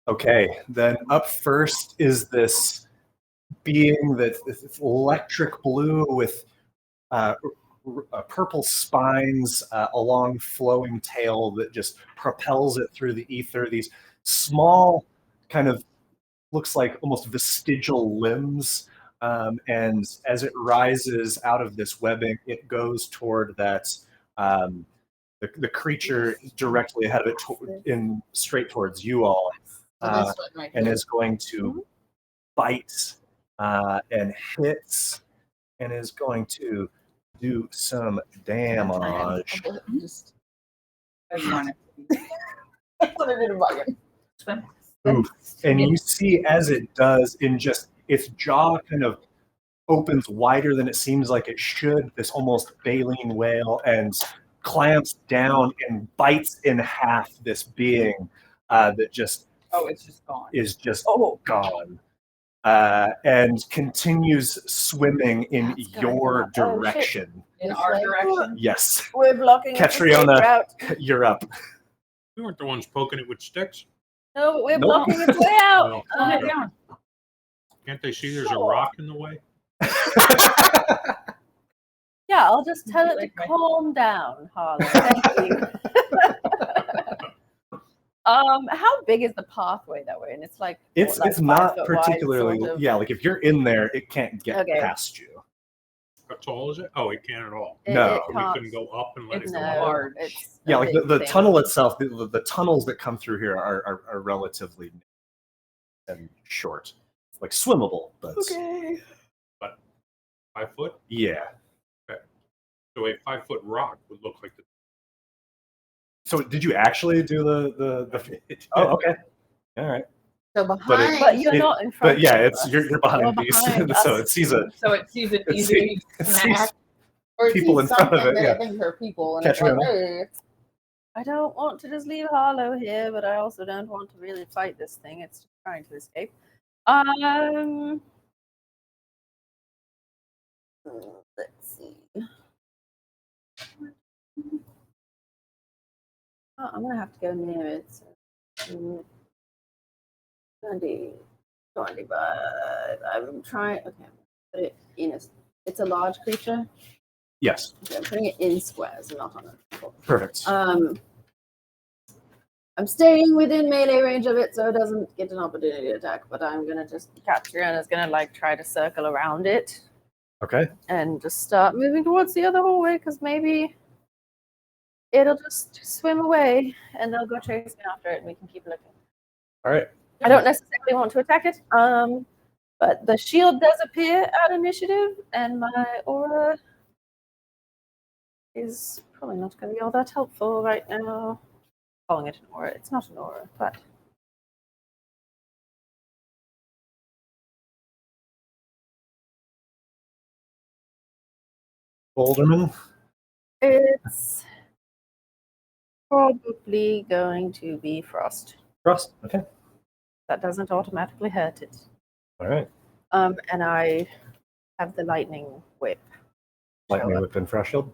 Okay, then up first is this being that's electric blue with purple spines, a long flowing tail that just propels it through the ether. These small, kind of looks like almost vestigial limbs. And as it rises out of this webbing, it goes toward that the creature directly ahead of it, in straight towards you all, so this one right and here. is going to bite and hits, and is going to do some damage. Just Oh, you want it? what I did a bugging. Swim. Oof. And you see as it does, in just its jaw kind of opens wider than it seems like it should, this almost baleen whale, and clamps down and bites in half this being that just Oh, it's just gone. is just Oh. gone. And continues swimming in That's gonna your come up. Oh, shit. direction. In It's our like- direction. Yes, We're blocking the escape Catriona. route. you're up. We weren't the ones poking it with sticks. No, we're Nope. blocking its way out. No. Slow it down. Can't they see there's a Sure. rock in the way? Yeah, I'll just tell it to Like my- calm down, Harlan. Thank you. How big is the pathway that we're in? It's like It's what, like it's 5 not foot wide, particularly sort of? yeah. Like if you're in there, it can't get Okay. past you. How tall is it? Oh, it can't at all. No. We can't. couldn't go up and let It's it go No, up. large. it's Yeah, a like big the thing. tunnel itself, the tunnels that come through here are relatively and short, like swimmable, but Okay. 5 foot? yeah. So a 5-foot rock would look like the. So did you actually do the? Oh, okay. All right. So But behind, But you're It- not in front. But yeah, of it's us. you're behind You're these, behind so us. it sees a So it sees it it easily. it sees or it people sees in front of something it, that yeah. I think are people, and it's like, Catriona. hey, I don't want to just leave Harlow here, but I also don't want to really fight this thing. It's just trying to escape. Let's see. Oh, I'm gonna have to go near it. So, 20, 25. I'm trying. Okay, put it in a. It's a large creature. yes, Okay, I'm putting it in squares, not on a. perfect. I'm staying within melee range of it, so it doesn't get an opportunity attack. But I'm gonna just Catriona's gonna like try to circle around it Okay, and just start moving towards the other hallway because maybe it'll just swim away and they'll go chasing after it and we can keep looking. all right. I don't necessarily want to attack it, but the shield does appear at initiative, and my aura is probably not going to be all that helpful right now. Calling it an aura, it's not an aura, but Boulderman. it's probably going to be frost. Frost. Okay. That doesn't automatically hurt it. All right. And I have the lightning whip. Lightning whip and frost shield.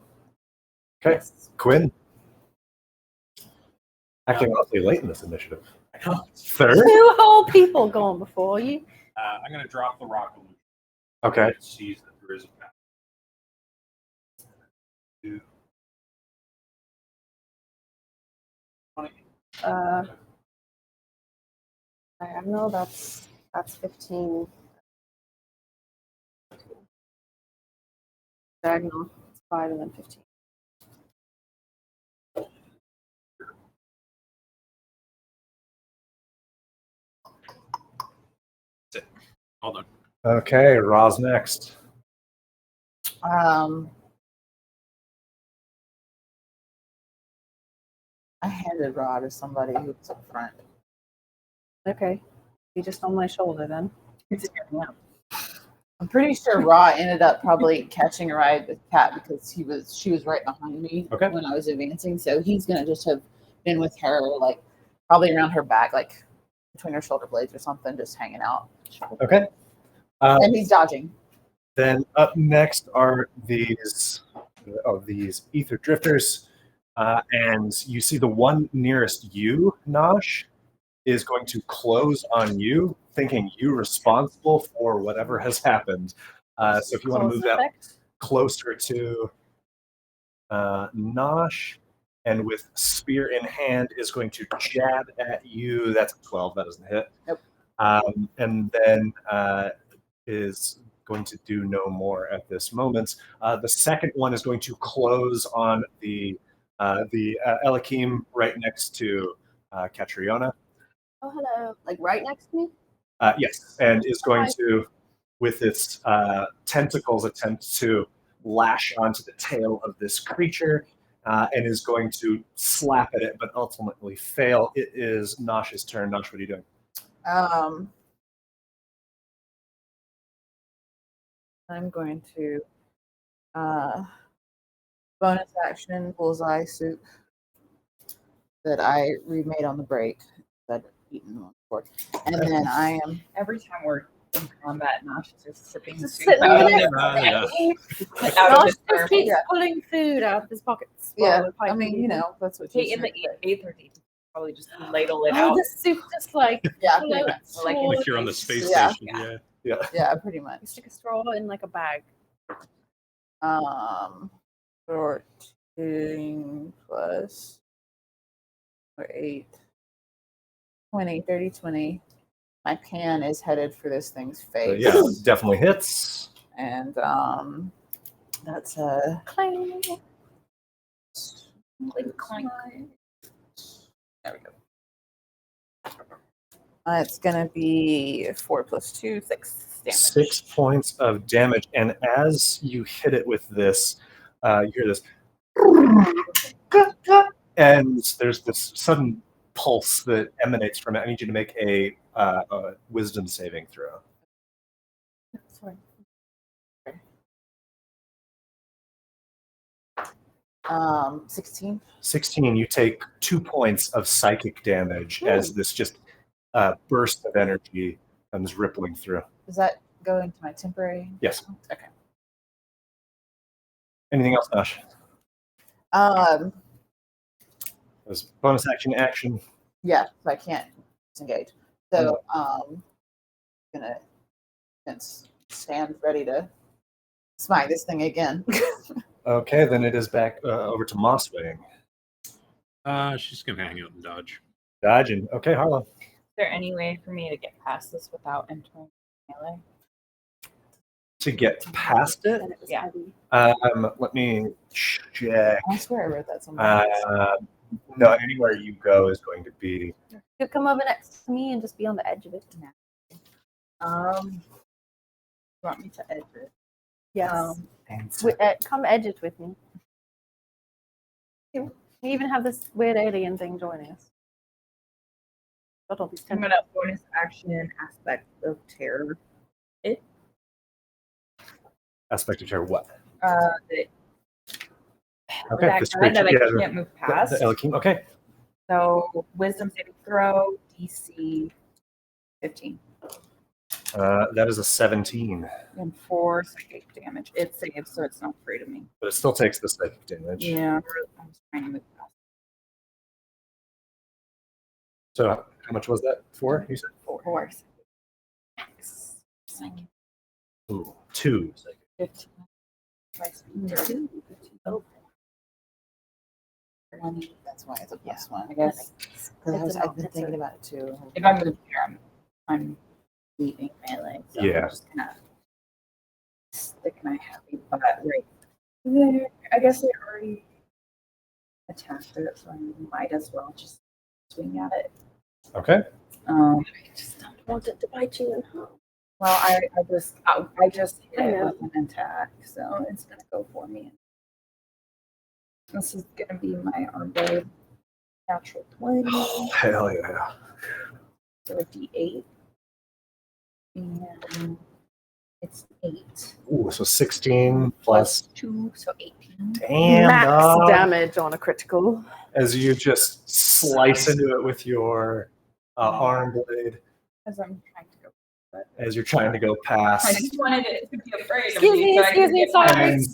Okay. Yes. Quinn. Acting awfully late in this initiative. Third. 2 whole people going before you. I'm going to drop the rock illusion. Okay. It sees that there is a path. Two. 20. I have no. That's 15. Diagonal. It's 5 and then 15. Hold on. Okay, Ra's next. I handed Ra to somebody who was up front. Okay. You just on my shoulder then. It's in your lap. I'm pretty sure Ra ended up probably catching a ride with Kat because she was right behind me Okay. when I was advancing. So he's gonna just have been with her, like probably around her back, like between her shoulder blades or something, just hanging out. Okay. And he's dodging. Then up next are these ether drifters, and you see the one nearest you, Nosh, is going to close on you, thinking you responsible for whatever has happened. So if you want to Cause move and that effect. closer to Nosh, and with spear in hand is going to jab at you. That's a 12. That doesn't hit. Nope. And then is going to do no more at this moment. The second one is going to close on the Elakim right next to Catriona. Oh, hello. Like right next to me? Yes, and is going to, with its tentacles, attempt to lash onto the tail of this creature, and is going to slap at it, but ultimately fail. It is Nosh's turn. Nosh, what are you doing? I'm going to bonus action bullseye soup that I remade on the break that I'd eaten on before. And then I am Every time we're in combat, Nosh is just sipping Just soup sitting out of there. his out of Josh his just thermos. keeps Yeah. pulling food out of his pockets. while yeah, we're I fighting mean, you people. know, that's what Hey, you in the said. eighth or probably just ladle it Oh, out. the soup just like Yeah, floats pretty much. Like towards Like you're on the you. space Yeah. station. Yeah. Yeah, pretty You much. stick a straw in like a bag. 14 plus or 8, 20, 30, 20. My pan is headed for this thing's So, face. yeah, definitely hits. And that's a Clang. Clink, clink. there we go. It's gonna be 4 plus 2, 6 damage. 6 points of damage, and as you hit it with this, you hear this, and there's this sudden pulse that emanates from it. I need you to make a wisdom saving throw. Sorry. 16. 16, you take 2 points of psychic damage as this just burst of energy comes rippling through. Does that go into my temporary? Yes. Okay. Anything else, Nash? There's bonus action. Yeah, so I can't disengage. So gonna stand ready to smite this thing again. Okay, then it is back over to Mosswing. She's gonna hang out and dodge. Dodging. Okay, Harlow. Is there any way for me to get past this without entering melee? To get past it, And it was Yeah. heavy. let me check. I swear I wrote that somewhere. No, anywhere you go is going to be. You come over next to me and just be on the edge of it. You want me to edge it? Yes. Come edge it with me. We even have this weird alien thing joining us. Got all these I'm tentacles. gonna bonus action aspect of terror. Aspect of terror. What? The Okay, that this guy that I creature- can't move The past. Elakim. Okay. So wisdom saving throw, DC 15 That is a 17, and 4 psychic damage. It saves, so it's not afraid of me. but it still takes the psychic damage. Yeah, I was trying to move past. So how much was that for? You said 4 max psychic. Ooh, 2. 15. Twice 30. Oh, That's why it's a plus one. I guess Because I've been thinking about it too. if I move here, I'm leaving melee. So Yeah. I'm just gonna stick my happy butt right there. I guess I already attacked it, so I might as well just swing at it. Okay. I just don't want it to bite you in half. Well, I just hit I it know. with an attack, so it's gonna go for me. This is gonna be my arm blade. Natural 20, Hell yeah. so a D8. And it's 8 Ooh, so 16 plus. 2, so 18. Damn, Max dog. damage on a critical. As you just slice into it with your arm blade As I'm trying to go. as you're trying to go I past. just wanted it to be afraid of Excuse me, so I excuse could me, get sorry. my- And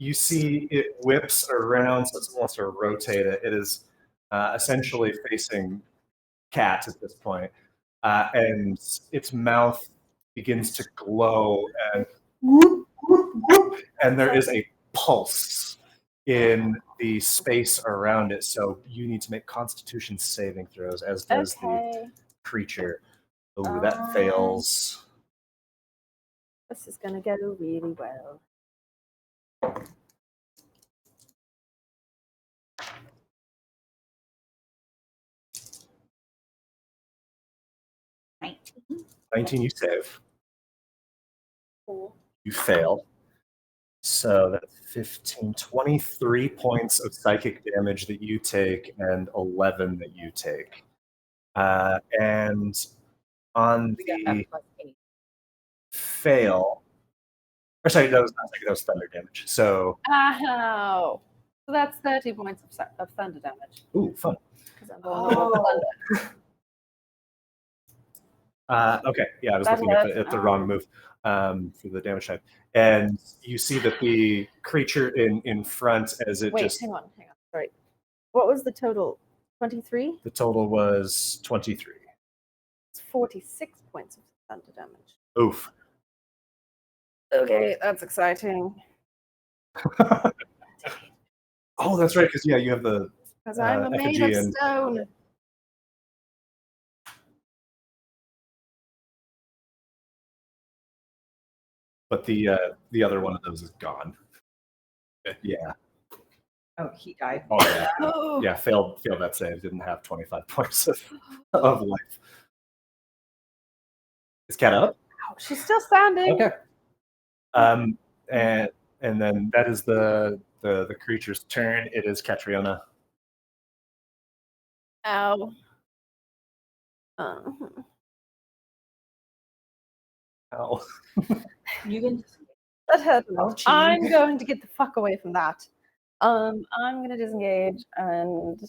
you see it whips around, so it wants to rotate it. It is essentially facing Cat at this point. And its mouth begins to glow and whoop, whoop, whoop, and there is a pulse in the space around it. So you need to make Constitution saving throws, as does the Okay. creature. Oh, that fails. This is going to go really well. Right. 19 you save. Cool. You fail. So that's 15, 23 points of psychic damage that you take and 11 that you take. And on We got the that plus 8. fail, or sorry, that was not psychic, that was thunder damage. So, Ow. So that's 30 points of thunder damage. ooh, fun. Because I'm going to thunder. Okay, yeah, I was That looking at hurts. the wrong move for the damage type. And you see that the creature in front, as it Wait, just, hang on. Sorry. What was the total? 23? the total was 23. It's 46 points of thunder damage. Oof. Okay, that's exciting. Oh, that's right, because, yeah, you have the, Because I'm a maid effigy of and- stone. but the other one of those is gone. Yeah. Oh, he died. Oh, yeah. Oh, Yeah, failed that save. Didn't have 25 points of life. Is Cat up? she's still standing. Okay. And then that is the creature's turn. It is Catriona. Ow. Ow. You can That hurt enough. Ouchie. I'm going to get the fuck away from that. I'm going to disengage and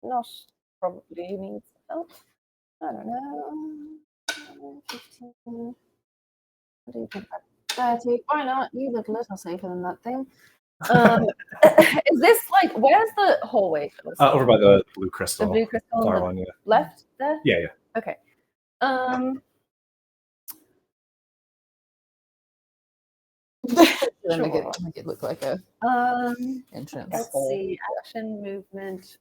not probably need some help. I don't know. 15, 20, 25, 30. Why not? You look a little safer than that thing. Is this like, where's the hallway? for this? Over by the blue the crystal. blue crystal on Far the one, yeah. left there? Yeah, yeah. Okay. Then make Sure. it look like a entrance. Let's hole. see. Action, movement.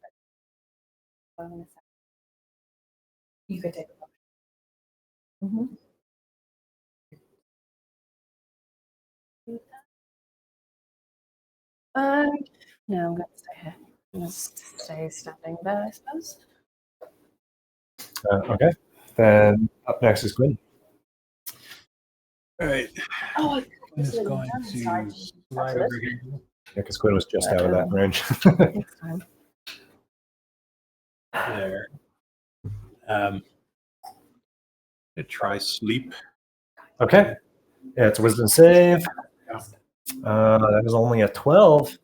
you could take a look. Mhm. No, I'm going to stay here. I'm going to stay standing there, I suppose. Okay. Then up next is Gwyn. All right. Oh, I It's going to slide over here. Yeah, because Gwyn was just out of that range. next time. There. Try sleep. Okay. Yeah, it's a wisdom save. That is only a 12.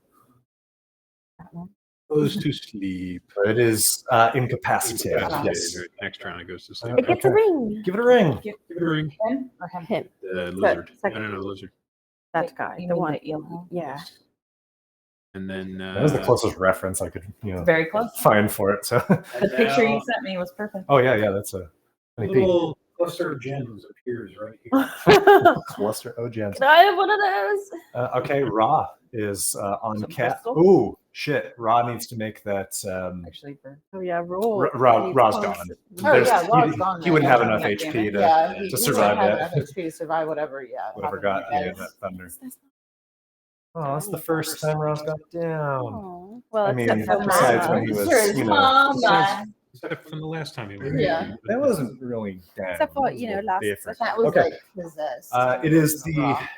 Goes to sleep. But it is incapacitated. Yes. Right, next round it goes to sleep. It gets a Okay. ring. Give it a ring. Give it a ring. Him or him? Him. The lizard. No, second. no, lizard. That guy. You The mean one. the yellow? Yeah. And then That was the closest reference I could, Very close. find for it. So, The picture you sent me was perfect. oh yeah, that's a honey little cluster of gems appears right here. Can cluster. Oh, gems. I have one of those? Okay, Ra is on Some Cat. crystal? Ooh, shit! Ra needs to make that. Actually, for Oh yeah, roll. Ra's Needs gone. close. There's- yeah, Ra's he, gone he then, wouldn't yeah, have enough yeah, HP to yeah, he to wouldn't survive have that. enough HP to survive whatever. Yeah, Whatever happened got to you guys. that thunder. That's Oh, that's the first time Ra's got down. Oh, well, I mean, except for besides Mama. when he was, Mama. besides Is that from the last time you were? Yeah. That wasn't really down. Except for, It was a you know, little last different. session. That was Okay. like possessed. It is Wasn't the raw.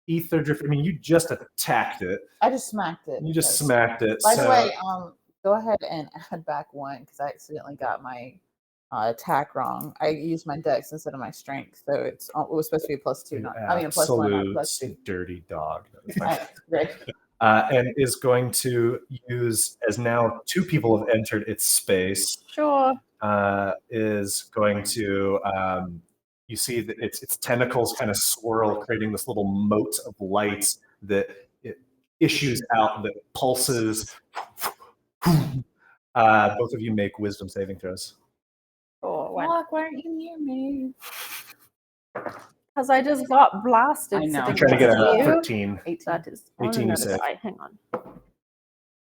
ether drift. I mean, you just attacked it. I just smacked it. You just because- smacked it. By so, the way, go ahead and add back 1 because I accidentally got my attack wrong. I used my dex instead of my strength, so it was supposed to be +2. you Not, I mean, +1, not absolute +2. dirty dog. That was fine. Great. And is going to use, as now 2 people have entered its space, Sure. is going to, you see that its tentacles kind of swirl, creating this little mote of light that it issues out, that pulses. Both of you make wisdom saving throws. Sure. Mark, why aren't you near me? Because I just got blasted. I know. sitting I'm trying to get next a you. 13. 18. That is 18 you another said. die. Hang on.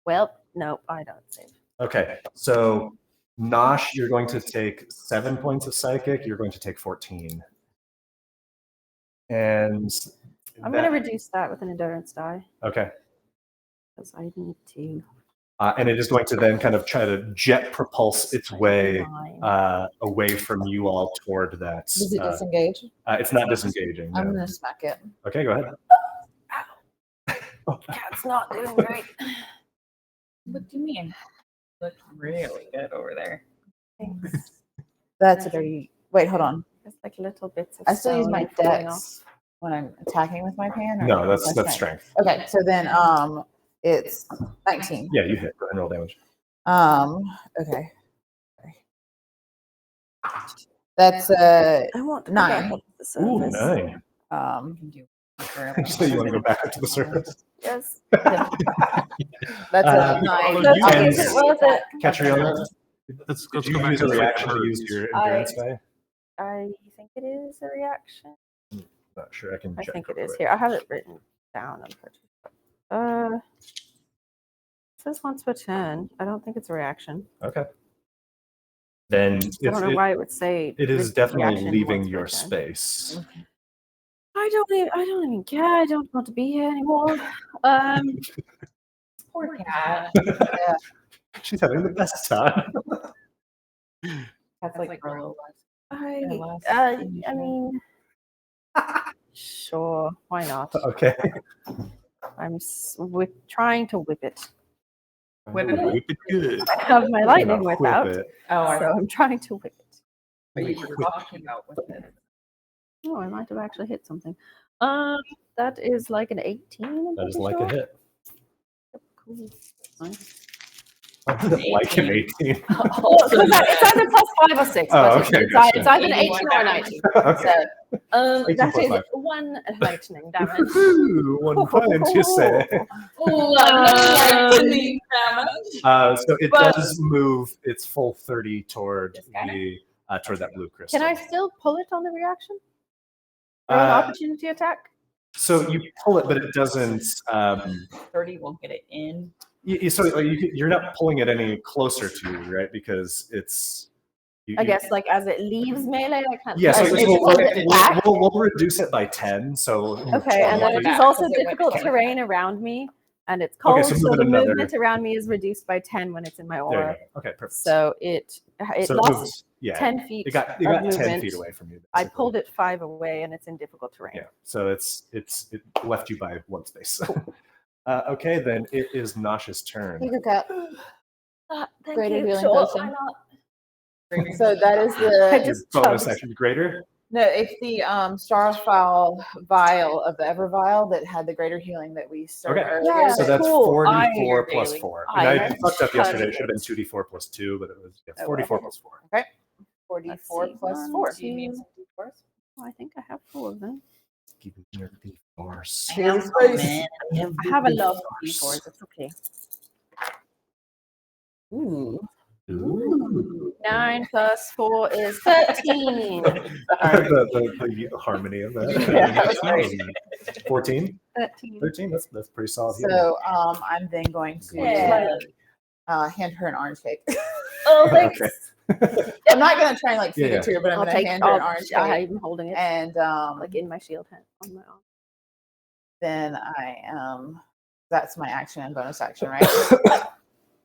Well, no, I don't save. Okay, so Nosh, you're going to take 7 points of psychic. You're going to take 14. And I'm going to reduce that with an endurance die Okay. because I need to. And it is going to then kind of try to jet propulse its way 9. away from you all toward that. Does it disengage? It's not disengaging. I'm no. going to smack it. Okay, go ahead. Cat's not doing great. What do you mean? Looks really good over there. Thanks. That's a dirty. Wait, hold on. It's like little bits of I still use stone my falling off. dex when I'm attacking with my pan. Or No, is that's my strength. Okay, so then it's 19. Yeah, you hit. Go ahead and roll damage. Okay. That's I want to go 9. back up to the Ooh, surface. 9. You can do So you want to go back up to the surface? Yes. that's Uh, a 9. That's Okay, and- is it worth it? Catriona, Let's did go you back use to a the reaction to birds. use your endurance die? I think it is a reaction. Not sure. I can I check. think real it is quick. here. I have it written down. I'm pretty sure. It says once per turn. I don't think it's a reaction. Okay. Then I don't know why it would say it is re- definitely reaction leaving once per your turn. space. I don't even care. I don't want to be here anymore. Poor cat. She's having the best time. That's like for a little while. I mean, sure, why not? Okay. I'm trying to whip it. Whip it. Whip it good. I have my lightning whip Whip out, it. Oh, I so I'm trying to whip it. what you were talking about with it. Oh, I might have actually hit something. That is like an 18. I'm That is pretty like a sure. hit. Cool. Nice. Like an 18. Well, it's either +5 or 6. Oh, but okay, it's, gotcha. it's either an 18 or a 19. Okay. So 18 that plus is 5. 1 lightning damage. Ooh, 1 point, you say. Lightning damage. So it But- does move its full 30 toward This guy? the toward that blue crystal. Can I still pull it on the reaction? Or an Uh, opportunity attack? So you pull it, but it doesn't. 30 will get it in. You're not pulling it any closer to you, right? Because it's. I guess like as it leaves melee, I can't. Yeah, so I- we'll reduce it by 10. So Okay, and then Pull it it back is also 'cause it went difficult down. terrain around me, and it's cold, so so, move it the another- movement around me is reduced by 10 when it's in my There aura. you go. Okay, perfect. So it So lost moves- yeah, 10 feet. it got of 10 movement. feet away from you. I basically. pulled it 5 away, and it's in difficult terrain. Yeah, so it left you by 1 space. Okay, then it is Nosh's turn. Here you go, Kat. Thank Greater you. healing Sure, potion. why not? So that is I the just Bonus chugged. action greater. no, it's the Starfile vial of the Ever vial that had the greater healing that we started Okay. earlier. Yeah. So that's Cool. 44 I- plus 4. I And I fucked up totally yesterday. It should have been did. 2d4 plus 2, but it was Oh, 44 well. plus 4. 44 see, plus 1, 4. Do you need 2. some D4s? Oh, I think I have 4 of them. Keep it near the D4s. Here's some, space. man. I have a lot of D4s. It's okay. Ooh. Ooh. 9 plus 4 is 13. the harmony of that. Yeah, that was great. 14? 13. 13? That's pretty solid. healing. So I'm then going to Yeah. hand her an orange cake. Oh, thanks. Okay. I'm not gonna try and like feed Yeah, it to her, but I'm I'll gonna take. hand her an orange cake. I'm holding it And like in my shield hand on my arm. then that's my action and bonus action, right?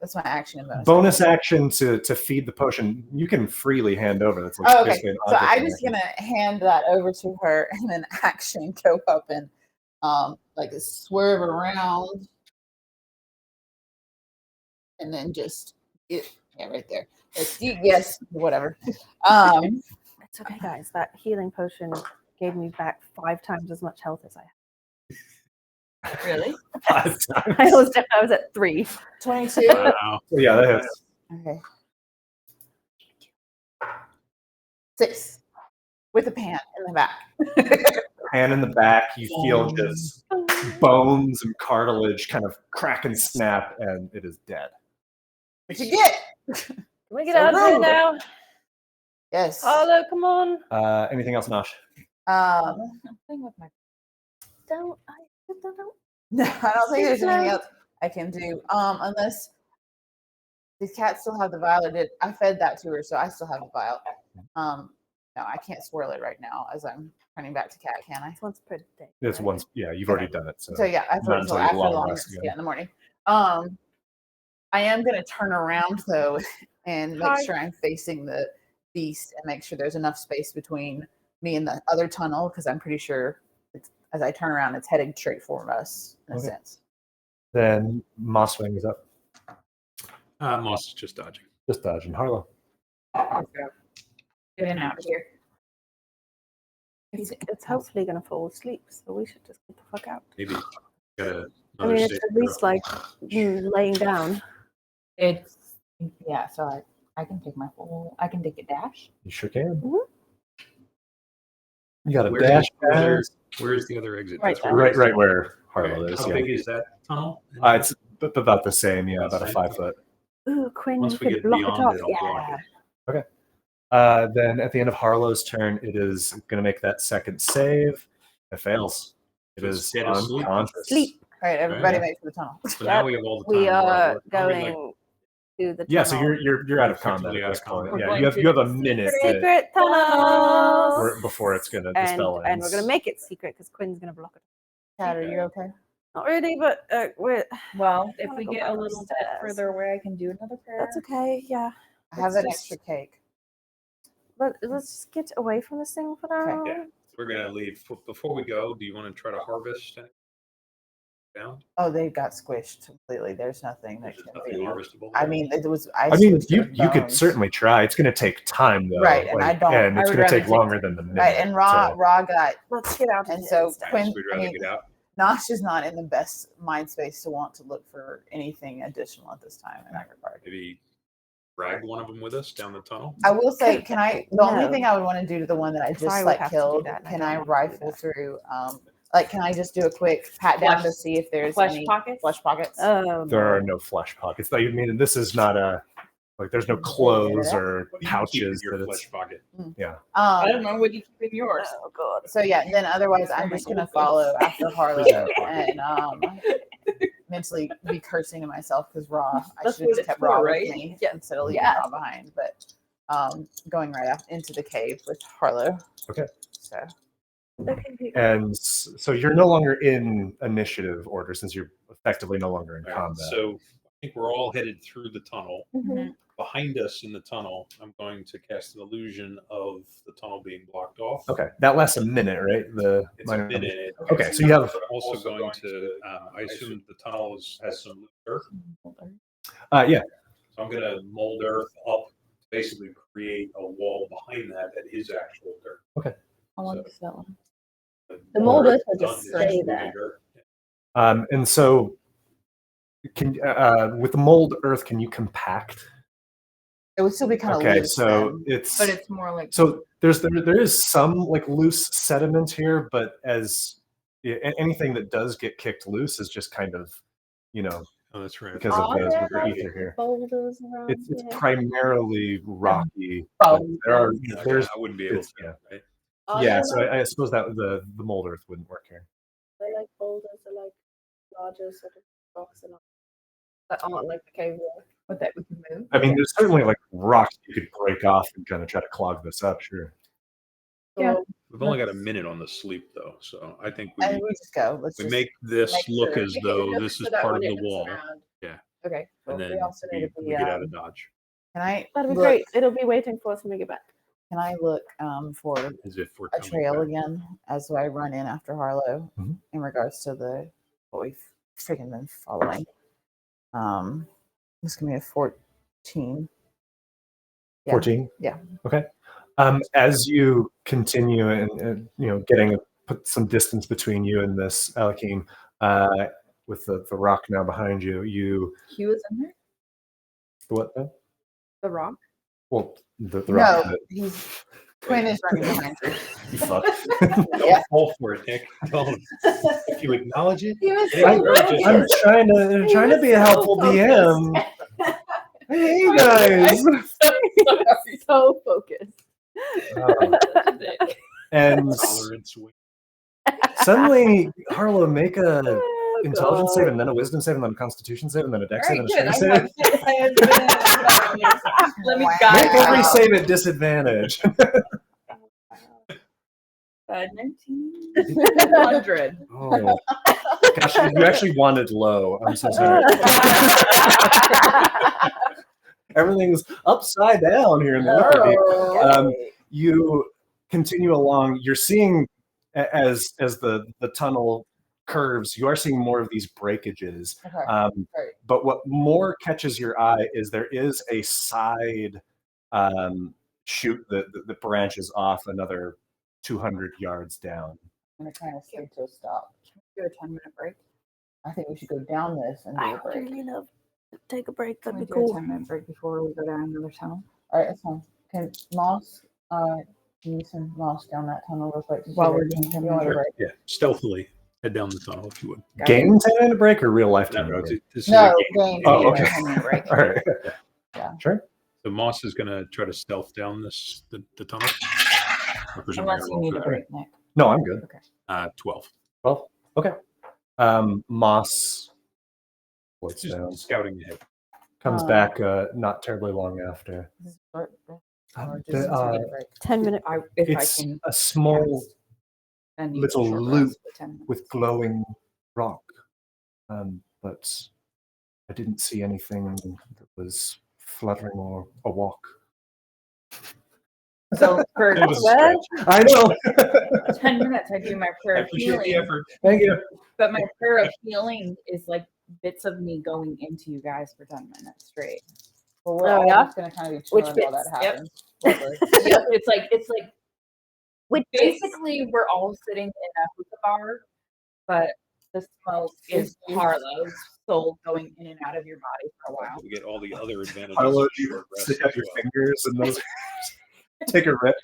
That's my action and bonus action to feed the potion. You can freely hand over. That's like Oh, okay. basically an So object I'm just in gonna hand that over to her and then action go up and like swerve around and then just right there. Yes, whatever. It's okay, guys. That healing potion gave me back 5 times as much health as I had. Really? 5 times. I was at 3. 22. Wow. Yeah, that hits. Okay. 6 with a pan in the back. Hand in the back, you feel just bones and cartilage kind of crack and snap, and it is dead. What you get? Can we get out of here now? Yes. Harlow, come on. Anything else, Nosh? I'm playing with my. Don't. No, I don't think there's anything No. else I can do. Unless the cat still have the vial. I fed that to her, so I still have the vial. No, I can't swirl it right now as I'm turning back to cat. Can I? It's once per day. It's right? once. Yeah, you've already done it. So, So yeah, I not thought until until you after long long rest rest, again. in the morning. I am gonna turn around though and make Hi. sure I'm facing the beast and make sure there's enough space between me and the other tunnel because I'm pretty sure as I turn around, it's heading straight for us in a Okay. sense. Then Mosswing is up. Moss is just dodging. Just dodging. Harlow. Let's go. Get in out of here. It's hopefully going to fall asleep, so we should just get the fuck out. Maybe got I mean, it's at least like laying down. It's yeah. So I can take I can take a dash. You sure can. Mhm. You got a dash pad. Where's the other exit? Right That's there. where Right where Okay. Harlow is. How Yeah. big is that tunnel? It's about the same. Yeah, about a 5 foot. Ooh, Quinn, Once you we could get block it beyond off. it, I'll block Yeah. it. Then at the end of Harlow's turn, it is going to make that second save. It fails. It So is it's dead asleep. unconscious. Sleep. All right, everybody Yeah. make for the tunnel. So now we have all the time. We Laura. are We're probably, like, going to the Yeah, so tunnel. you're out of combat Effectively at out this of point. combat. Yeah, We're you have going a to minute Secret tunnels. before it's going to and dispel and we're going to ends. make it secret because Quinn's going to block it. Cat, are you okay? Not really, but we're. Well, if wanna we go get back a little bit upstairs. further away, I can do another prayer. That's okay. Yeah, I have Let's an just- extra cake. but let's just get away from this thing for now. Okay. Yeah. We're gonna leave. Before we go, do you want to try to harvest anything down? Oh, they got squished completely. There's nothing that There's can nothing be. harvestable. I mean, it was. I mean, switched their you could bones. certainly try. It's going to take time, though. Right, and I don't- And I it's would going to rather take take longer than the minute. Right, and Ra got. Let's get out of And here so instead. Quinn, We'd I rather mean, get out. Nosh is not in the best mind space to want to look for anything additional at this time in that regard. Maybe drag one of them with us down the tunnel. I will say, can I? The only No. thing I would want to do to the one that I I just would like have to do killed, that, and I can don't I want to do rifle that. through? Like, can I just do a quick pat down to see if there's Flesh any pockets? flesh pockets? Oh, There are no. no flesh pockets. I mean, this is not a like. There's no clothes or What do you keep in pouches your that it's. flesh pocket. I don't know what you keep in yours. Oh god. So yeah, then otherwise I'm just gonna follow after Harlow Yeah. and mentally be cursing to myself because Ra, I That's should have what just it's kept for, Ra right? with me Yeah. instead of leaving Yeah. Ra behind. But going right into the cave with Harlow. Okay. So And so you're no longer in initiative order since you're effectively no longer in Right, combat. So I think we're all headed through the tunnel. Mhm. Behind us in the tunnel, I'm going to cast an illusion of the tunnel being blocked off. Okay, that lasts a minute, right? It's a minute. Okay, so you have. But I'm also going to, I assume the tunnel has some earth. Yeah. So I'm going to mold earth up, basically create a wall behind that is actual dirt. I want to see that one. The mold earth will Done just is stay actually there. dirt. And so, can with the mold earth, can you compact? it would still be kind of Okay, loose. so then. it's But it's more like so there is some like loose sediment here, but as anything that does get kicked loose is just kind of, Oh, that's right. because of Are the there, ether here. Boulders around It's here. primarily rocky. But Boulders. there's I wouldn't be able it's- to. yeah. Right? Are yeah. there, So I suppose that the mold earth wouldn't work here. they're like boulders, are like larger sort of rocks and that aren't like the cave wall. what that we can move. I mean, there's certainly like rocks you could break off and kind of try to clog this up. Sure. Yeah. So, We've only got a minute on the sleep, though, so I think we And we just go. Let's we just make this make look sure- as though this is part of the wall. around, Yeah. Okay. Well, and we then also need to we be. get out of Dodge. Can I? That'd be look, great. It'll be waiting for us when we get back. Can I look for As if we're a coming trail back. again as I run in after Harlow Mhm. in regards to what we've freaking been following? This can be a 14. Yeah. 14? Yeah. Okay. As you continue and put some distance between you and this Alakim, with the rock now behind you, He was in there. what then? The rock. Well, the No, rock. he's Quinn is running behind you. You fuck. Don't fall for it, Nick. Don't. If you acknowledge it, He was it ain't really just I'm trying to be a helpful DM. Hey guys. So focused. And tolerance. suddenly, Harlow, make a Oh, intelligence God. save, and then a wisdom save, and then a constitution save, and then a dex save, and a Alright, strength good. save. Let me Wow. guide Make every you. save at disadvantage. 1900. Oh. Gosh, you actually wanted low. I'm so sorry. Everything's upside down here in the RV. You continue along. You're seeing as the tunnel curves, you are seeing more of these breakages. Okay. Right. Great. But what more catches your eye is there is a side chute that branches off another 200 yards down. I'm gonna kind of say to a stop. Do a 10-minute break. I think we should go down this and do I a break. really love to take a break. Can That'd we be do a cool. 10-minute break before we go down another tunnel? All right, that's fine. Can Moss, can you send Moss down that tunnel real quick? While we're doing You 10 want a minutes. break? Yeah, stealthily head down the tunnel if you would. Game 10-minute break or real life 10-minute break? This is No, a game. Oh, okay. 10-minute break. All right. Yeah. Sure. So Moss is going to try to stealth down the tunnel. I presume Unless you're you need a gonna roll for break, Nick. No, I'm good. that. 12. Well, okay. Moss floats Just down, scouting ahead. comes back not terribly long after. This is short break, or The, just uh, need a break? 10-minute. If it's I can. a small cast and use little a short loop rest for 10 minutes. with glowing rock, but I didn't see anything that was fluttering or a walk. So for That was a What? stretch. I know. 10 minutes, I do my I prayer of appreciate the healing. effort. Thank you. But my prayer of healing is like bits of me going into you guys for 10 minutes straight. Well, we're Oh, all yeah? just gonna kind of be Which chilling while that bits? Yep. happens. Lovely. Yeah, it's like Which basically we're all sitting in a hookah bar, but the smoke is Harlow's soul going in and out of your body for a while. We get all the other advantages. Harlow, of do you short rest stick out as your well. fingers and those take a rip?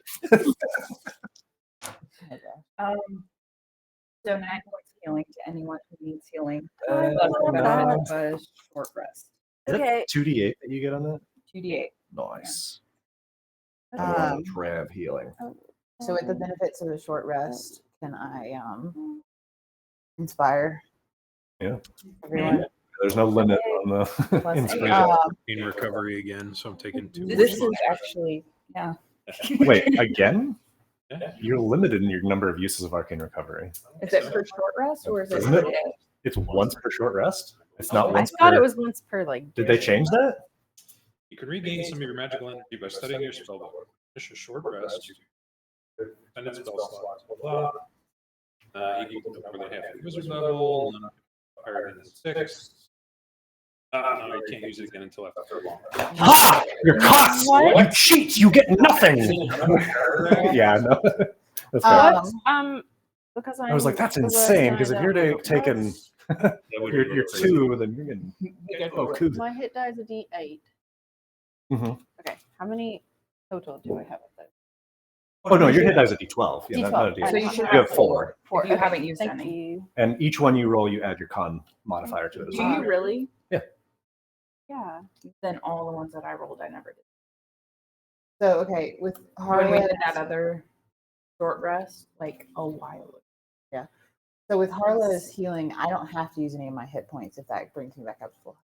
So 9 points healing to anyone who needs healing. I Plus the love benefit that. of a short rest. Okay. 2d8 that you get on that? 2d8. Nice. Um, Rev healing. So with the benefits of a short rest, can I inspire? Yeah. Everyone. There's no limit on the Plus eight. inspiration. In recovery again, so I'm taking 2. This is actually, yeah. Wait, again? Yeah. You're limited in your number of uses of arcane recovery. Is it for short rest or is it Isn't for it? the day? It's once per short rest. It's not I once thought per. it was once per like. Did they change that? You can regain some of your magical energy by studying your spell book. Finish a short rest. And it's spell slots. Blah, blah. You can go more than half your wizard level. None higher than 6. No, you can't use it again until after long. Ha! You're caught! What? You cheat! You get nothing! Yeah, no. That's fair. Because I was like, that's the worst insane, I because if don't you're know. taking That would be a your little crazy. 2, then you're getting oh, cool. My hit die is a D8. Mhm. Okay, how many total do I have of those? Oh no, your hit die is a D12. Yeah, D12. not a D8. So you should You have 4, Four. If you Okay, haven't used Thank any. you. and each one you roll, you add your con modifier to it as Do well. you really? Yeah. Then all the ones that I rolled, I never did. So okay, with When we Harlow, did that other short rest, like a while ago. so with Harlow's healing, I don't have to use any of my hit points if that brings me back up to full.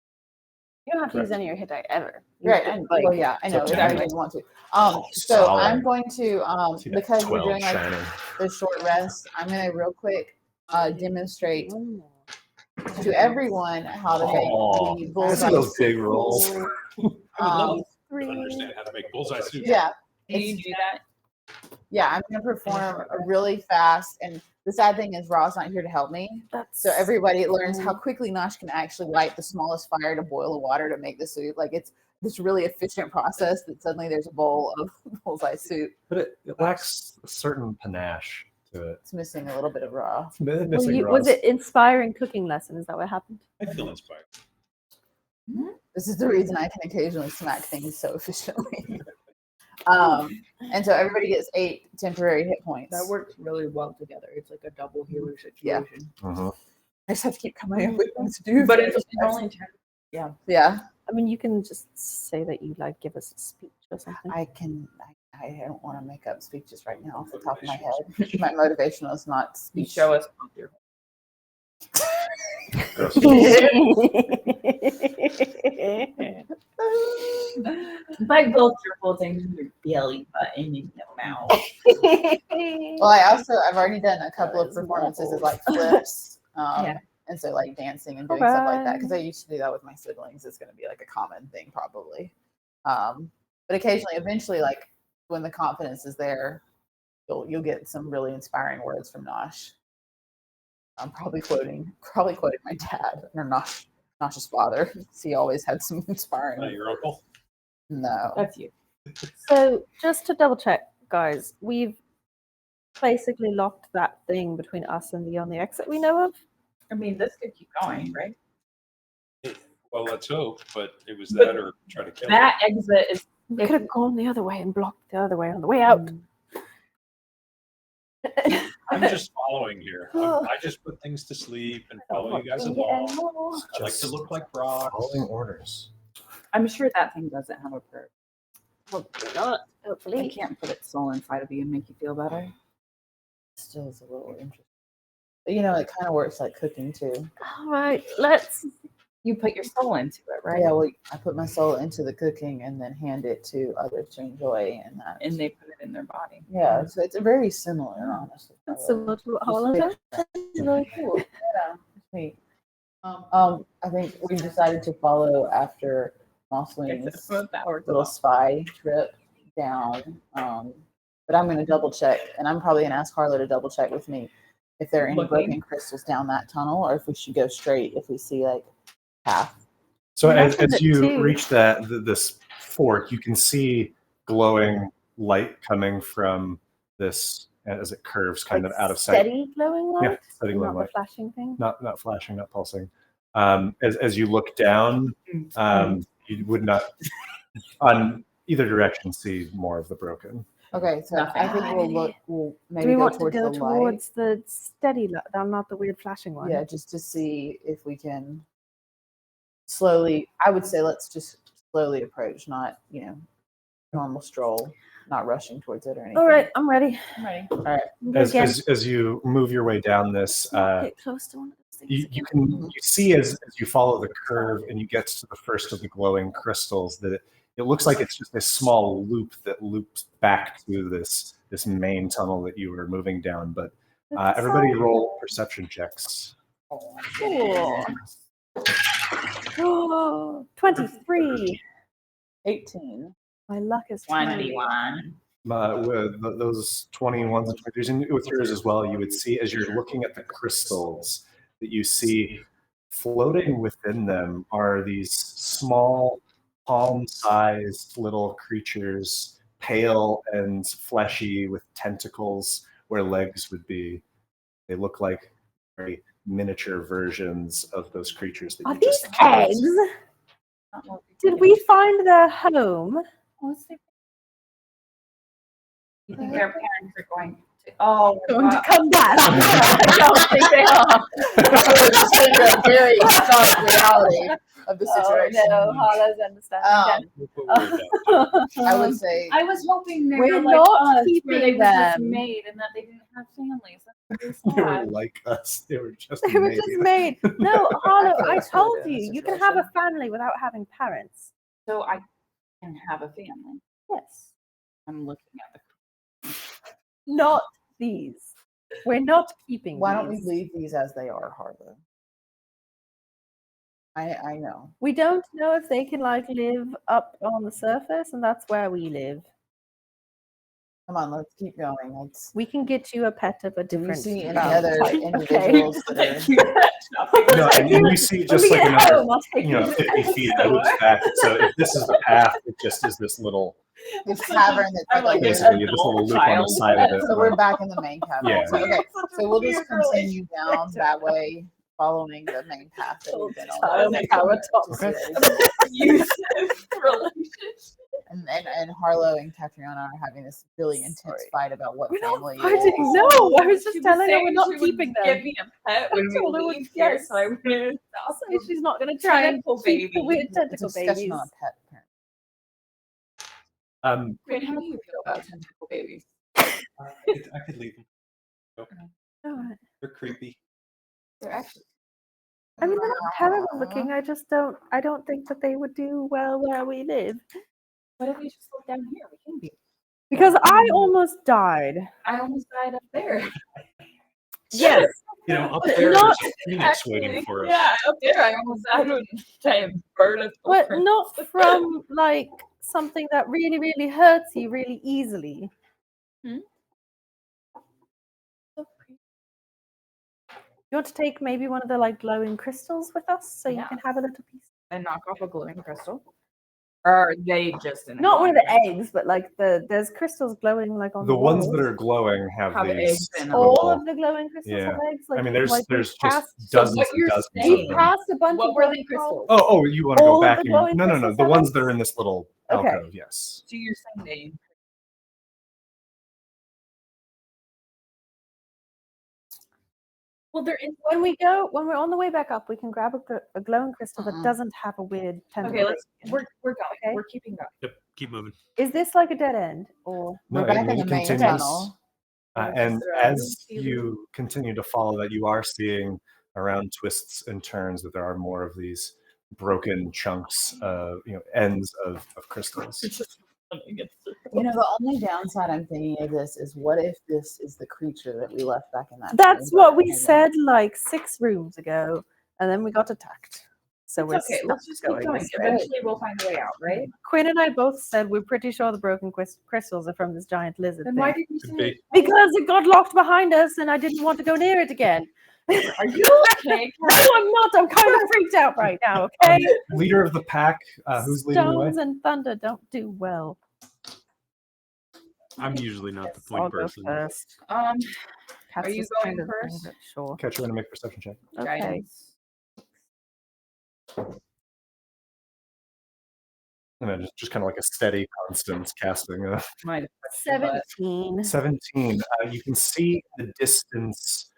You don't have to use Correct. any of your hit die ever. You Right. can, Well, yeah, I it's know. up If to I you. didn't want to. Oh, So solid. I'm going to See that because we're 12 doing like shining. the short rest. I'm going to real quick demonstrate Mm. to everyone how to Oh, make the I bullseye see those big suit. rolls. I would love to Three. understand how to make bullseye suits. Yeah, Can you do that? yeah, I'm gonna perform a really fast. And the sad thing is, Ra's not here to help me. That's So everybody learns how quickly Nosh can actually light the smallest fire to boil the water to make the soup. Like it's this really efficient process that suddenly there's a bowl of bullseye soup. But it lacks a certain panache to it. It's missing a little bit of Ra. It's missing was Roz. it inspiring cooking lesson? Is that what happened? I feel inspired. This is the reason I can occasionally smack things so efficiently. And so everybody gets 8 temporary hit points. That works really well together. It's like a double healer Yeah. situation. Mhm. I just have to keep coming up with things to do. But it's only 10. Yeah, I mean, you can just say that you like give us a speech or something. I don't want to make up speeches right now off the top of my head. My motivational is not You speech. show us. By both your full things in your belly button in your mouth. Well, I've already done a couple of performances of like flips. Yeah. And so like dancing and doing stuff like that. Because I used to do that with my siblings. It's going to be like a common thing probably. But occasionally, eventually, like when the confidence is there, you'll get some really inspiring words from Nosh. I'm probably quoting my dad or Nosh's father. He always had some inspiring. Your uncle? No. That's you. So just to double check, guys, we've basically locked that thing between us and the only exit we know of. I mean, this could keep going, right? Well, let's hope, but it was that or try to kill That exit is. We If- could have gone the other way and blocked the other way on the way out. I'm just following here. I just put things to sleep and follow you guys along. I like to look like Brock. Following orders. I'm sure that thing doesn't have a purpose. Hopefully not. I Hopefully. can't put its soul inside of you and make you feel better. Still is a little interesting. But you know, it kind of works like cooking too. All right, let's. You put your soul into it, right? Yeah, well, I put my soul into the cooking and then hand it to others to enjoy, and that. And they put it in their body. Yeah, so it's very similar, honestly. That's similar to what Harlan does. It's really cool. Yeah, it's neat. I think we decided to follow after Mossling's little spy trip down. But I'm going to double check, and I'm probably going to ask Harlow to double check with me if there are any broken crystals down that tunnel, or if we should go straight if we see like path. So You as mentioned it you too. reach this fork, you can see glowing light coming from this as it curves kind of out of sight. Steady glowing light? Yeah, steady glowing Not light. the flashing thing? Not flashing, not pulsing. As you look down, you would not on either direction see more of the broken. Okay, so I think we'll Do maybe we go want to towards go the light. towards the steady light, not the weird flashing one? Yeah, just to see if we can slowly. I would say let's just slowly approach, not normal stroll, not rushing towards it or anything. All right, I'm ready. I'm ready. All right. I'm gonna get As you move your way down this, get close to one of those things. you see as you follow the curve and you get to the first of the glowing crystals that it looks like it's just a small loop that loops back to this main tunnel that you were moving down. But everybody roll perception checks. Cool. Oh, 23. 18. My luck is 20. 21. With those 21s and 23s, and with yours as well, you would see as you're looking at the crystals that you see floating within them are these small, palm-sized little creatures, pale and fleshy with tentacles where legs would be. They look like very miniature versions of those creatures that Are you these just killed. eggs? Did we find their home? You think their parents are going to? Oh, Going to come back. I don't think they are. Just in the very stark reality of the situation. Oh, no, Harlow's understanding. We'll put word out. I would say I was hoping they We're were like not us, where they keeping were just them. made and that they didn't have families. That's They were really sad. like us. They were just They were made. just made. No, Harlow, feel I like told we're in you, this you can have a situation. family without having parents. So I can have a family. Yes. I'm looking at the. Not these. We're not keeping why don't we these. leave these as they are, Harlow? I know. We don't know if they can like live up on the surface, and that's where we live. Come on, let's keep going. Let's. We can get you a pet of a Do we different. see any type, other okay? individuals that Oh, No, and you see When just we like get another, home, I'll take you to 50 the feet store. moves back. So if this is the path, it just is this little, this cavern that's I'm like like a basically lizard? this little loop on the side of it. So we're back in the main cavern. Yeah. So, okay, so we'll just continue down that way, following the main path that we've been on. Child power top. Okay. And Harlow and Catriona are having this really intense fight about what We're not family. fighting. No, I was just telling her we're not keeping them. Give me a pet when we told her leave yes. here, so I wouldn't So she's not going to try and Tentacle keep the baby. weird It's a tentacle discussion babies. on a pet, apparently. Wait, how do you feel about tentacle babies? I could leave them. Alright. They're creepy. They're actually I mean, they're not terrible looking. I just don't. I don't think that they would do well where we live. what if we just look down here? We can be. Because I almost died. I almost died up there. Yes. Up But there, not- there's a phoenix waiting for us. Yeah, up there I almost died when I bird of But not from like something that really, really hurts you really easily. You want to take maybe one of the like glowing crystals with us so you Yeah. can have a little piece? and knock off a glowing crystal. Or are they just in Not one of the eggs, but like there's crystals glowing like on The ones walls. that are glowing have Have these. eggs in them. all little- of the glowing crystals Yeah. have eggs. Like, I mean, there's like we've just passed- dozens what and you're dozens saying- of we them. passed a bunch What of were glowing they crystals? Oh, you want to All go of back the and glowing no, crystals the have ones eggs? that are in this little Okay. alcove, yes. So you're saying they well they're in When we're on the way back up, we can grab a glowing crystal that doesn't have a weird tentacle. okay, let's in it. we're going. Okay. We're keeping going. Yep, keep moving. Is this like a dead end or? No, We're back I mean, in the it main continues. tunnel. And Right. as you continue to follow that, you are seeing around twists and turns that there are more of these broken chunks, ends of crystals. The only downside I'm thinking of this is what if this is the creature that we left back in that. That's chamber what we and then- said like 6 rooms ago, and then we got attacked. So we're It's okay, stuck let's just keep going. this way. Eventually we'll find a way out, right? Quinn and I both said we're pretty sure the broken crystals are from this giant lizard Then thing. why did you Could say be. Because it got locked behind us, and I didn't want to go near it again. are you okay? No, I'm not. I'm kind of freaked out right now. Okay. Leader of the pack, who's leading the way? Stones and thunder don't do well. I'm usually not the I'll point go person. first. Are Cats you is going kind of first? thing, but Sure. Catch you in a make perception check. Okay. Guidance. And then just kind of like a steady, constant casting. Might have touched your butt. 17. 17. You can see the distance.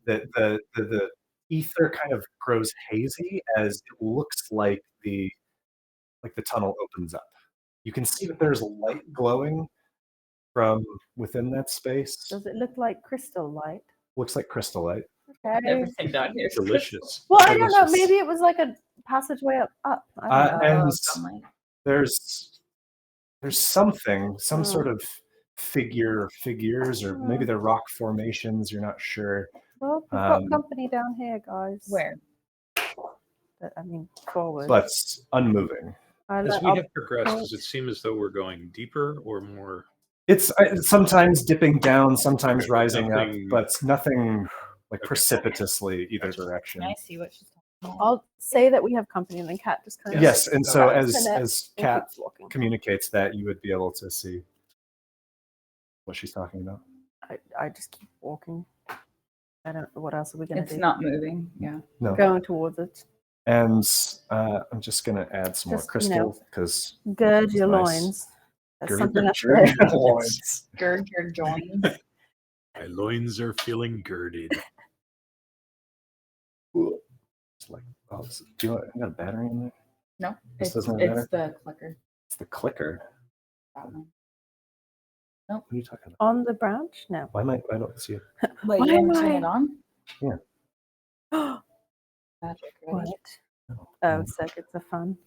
The ether kind of grows hazy as it looks like the tunnel opens up. You can see that there's light glowing from within that space. Does it look like crystal light? Looks like crystal light. Okay. Everything down here is Delicious. Well, I don't know. delicious. Maybe it was like a passageway up. I don't know. And sunlight. there's something, some Mm. sort of figures, or maybe they're rock formations. You're not sure. Well, we've got um, company down here, guys. Where? I mean, forward. But unmoving. As we I'll- have progressed, does it seem as though we're going deeper or more? It's sometimes dipping down, sometimes rising up, Nothing- but nothing like Okay. precipitously either direction. Can I see what she's talking about? I'll say that we have company, and then Cat just kind of Yes, and so grabs as the net as and Kat keeps walking. communicates that, you would be able to see what she's talking about. I just keep walking. I don't know what else are we gonna It's do. not moving. Yeah. No, Going towards it. and I'm just gonna add some more Just, crystal because Gird your Nice. loins. There's Gird something your up there. loins. Gird your joins. My loins are feeling girded. It's like, do you got a battery in there? No, This it's, doesn't it's matter? the clicker. It's the clicker. That one. What are you talking about? On the branch? No. I don't see it. Wait, Why you want to am turn I- it on? what? Magic, ready? Oh, circuits are fun.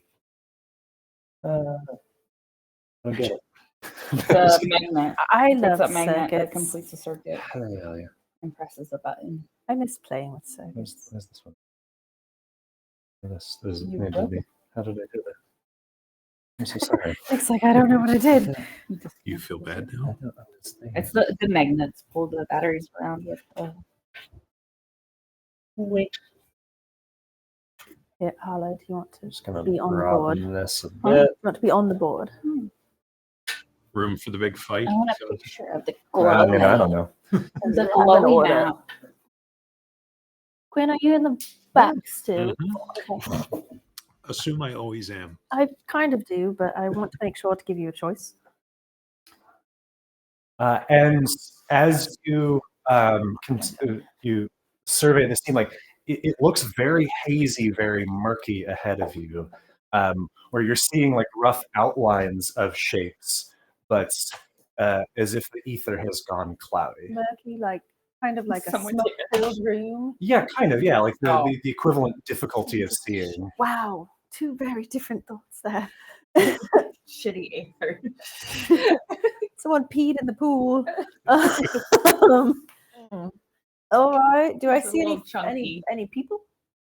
I don't get it. The magnet. I It's love that magnet that circuits. completes a circuit Hell yeah. and presses a button. I miss playing with circuits. Where's this one? This You needed to broke be. How did I do that? I'm so sorry. Looks like I don't know what I did. You feel bad I now? don't understand. It's the magnets pull the batteries around with the. Wait. Here, Harlow, do you want to I'm just gonna be on the board? broaden this a Do bit. you want to be on the board? Room for the big fight? I want a So- picture of the I mean, I glow. don't know. Does The it have an glowy order? map. Quinn, are you in the back still? Mhm. Okay. Assume I always am. I kind of do, but I want to make sure to give you a choice. And as you you survey the scene, like it looks very hazy, very murky ahead of you, where you're seeing like rough outlines of shapes, but as if the ether has gone cloudy. Murky, like kind of like a Someone smoke-filled room. Yeah, kind of. Yeah, like Oh. the equivalent difficulty of seeing. Wow, two very different thoughts there. Shitty aether. Someone peed in the pool. All right. Do I It's a see any little chunky. any people?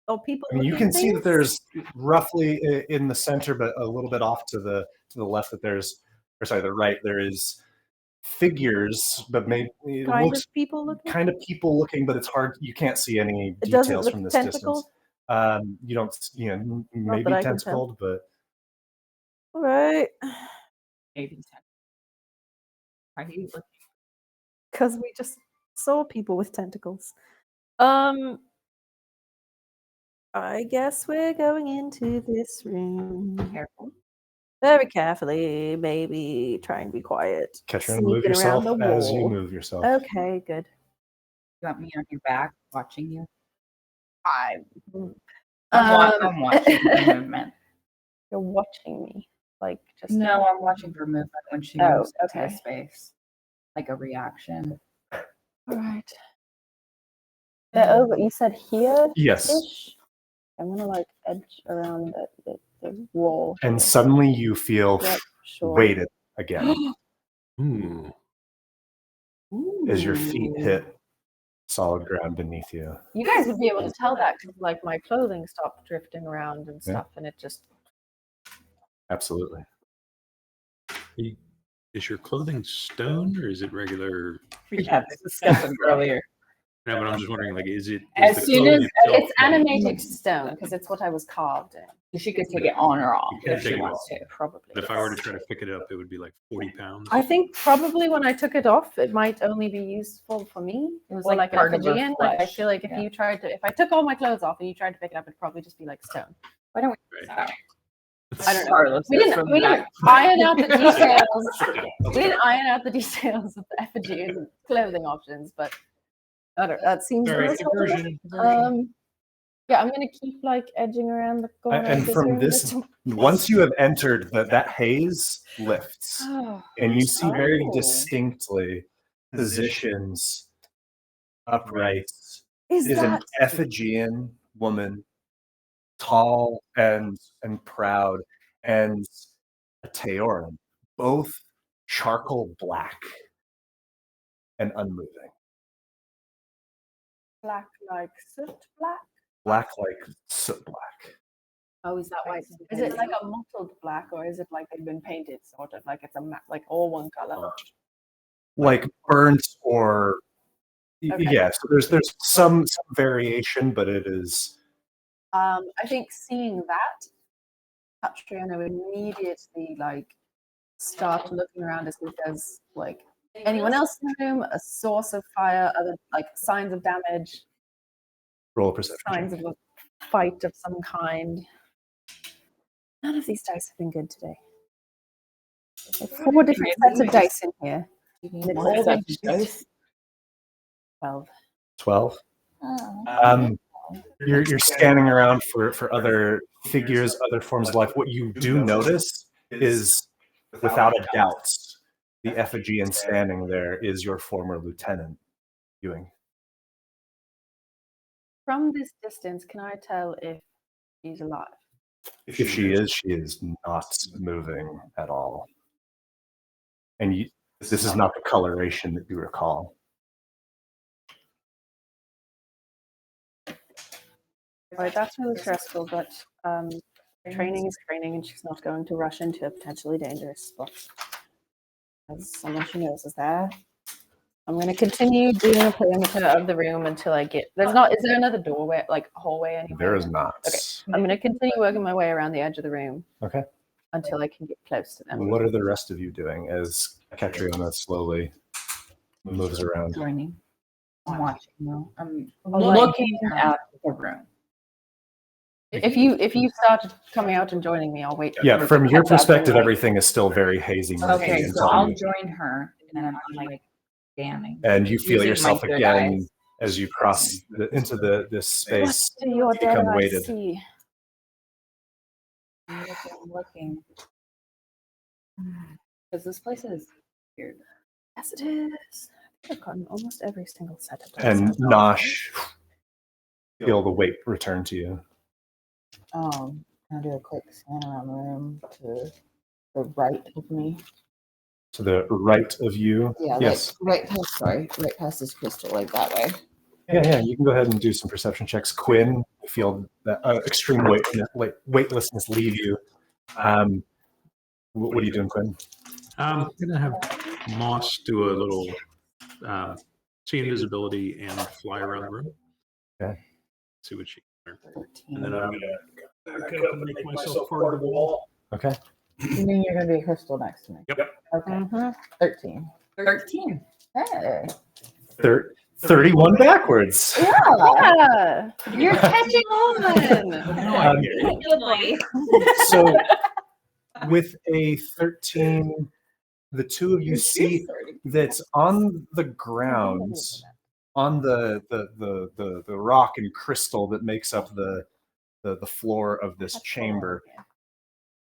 Or people? I mean, you looking can see that things? there's roughly in the center, but a little bit off to the left. That there's, or sorry, the right. There is figures, but maybe it kind looks of people looking. kind of people looking, but it's hard. You can't see any It doesn't details look from this tentacled. distance. You don't, maybe that I can tell. tentacled, but All right. Maybe 10. Are you looking? Because we just saw people with tentacles. I guess we're going into this room. Careful. Very carefully, maybe try and be quiet. catch her and move Sneaking around yourself the as you wall. move yourself. Okay, good. You want me on your back watching you? I'm I'm watching the movement. You're watching me, like just No, I'm watching for movement when she Oh, moves into okay. a space. Like a reaction. All right. They're over. You said here Yes, ish. I'm gonna like edge around the wall. and suddenly you feel Yep, sure. weighted again Ooh. as your feet hit solid ground beneath you. You guys would be able to tell that because like my clothing stopped drifting around and Yeah. stuff, and it just Absolutely. Is your clothing stone or is it regular? We had this discussion earlier. No, but I'm just wondering, like, is it? As the soon clothing as- itself it's heavy? animated stone because it's what I was carved in. She could take it on or off You can if she take it wants off. to. Probably. But if I were to try to pick it up, it would be like 40 pounds. I think probably when I took it off, it might only be useful for me. It was or like like an part of her Fijian. Like I flesh. feel like if Yeah. you tried to, if I took all my clothes off and you tried to pick it up, it'd probably just be like stone. Why don't we? Right. I don't know. Carlos We is didn't. from We didn't back. iron out the details. We didn't iron out the details of the effigy and clothing options, but I don't. That seems. Sorry, reasonable. diversion. Yeah, I'm gonna keep like edging around the corner. And of this from room this, just to- once you have entered, that haze lifts, and you see very Oh. distinctly positions upright. Is Is an that Ephigean woman, tall and proud, and a Teoran, both charcoal black and unmoving. black like soot black? Black like soot black. Oh, is that why? Is it like a mottled black, or is it like they've been painted, sort of like it's a like all one color? Like burnt or Okay. yeah, so there's some variation, but it is I think seeing that, Catriona would immediately like start looking around as if there's like anyone else in the room, a source of fire, other like signs of damage, roll a perception. signs of a fight of some kind. None of these dice have been good today. There are 4 different sets of dice in here. They've all been shit. 12. 12. Oh. You're scanning around for other figures, other forms of life. What you do notice is, without a doubt, the Ephigean standing there is your former lieutenant, Ewing. From this distance, can I tell if she's alive? If she is not moving at all. And this is not the coloration that you recall. Right, that's really stressful, but training is training, and she's not going to rush into a potentially dangerous spot. As someone she knows is there. I'm going to continue doing the perimeter of the room until I get. Is there another doorway, like hallway anywhere? There is not. Okay. I'm going to continue working my way around the edge of the room. Okay. Until I can get close to them. What are the rest of you doing as Catriona slowly moves around? Joining. I'm watching you. I'm Looking at the room. If you started coming out and joining me, I'll wait. Yeah, for from it to your catch up and, perspective, like, everything is still very hazy. murky Okay, so until I'll you- join her, and then I'm like scanning. and you feel using my yourself third again eyes. as you cross into this space. What do your dead become eyes weighted. see? I'm looking. Because this place is weird. Yes, it is. I've gotten almost every single set of dice. And Nosh, feel the weight return to you. I'll do a quick scan around the room to the right of me. To the right of you. Yeah, Yes. right past this crystal, like that way. Yeah. You can go ahead and do some perception checks. Quinn, you feel that extreme weightlessness leave you. What are you doing, Quinn? I'm gonna have Moss do a little see invisibility and fly around the room. Okay. See what she can learn. 13. And then I'm gonna back up and make myself part of the wall. Okay. You mean you're going to be a crystal next to me? Yep. Okay. Mhm. 13. 13. Hey. 31 backwards. Yeah, you're catching on. Good boy. So with a 13, the two of you see that's on the ground, on the rock and crystal that makes up the floor of this chamber,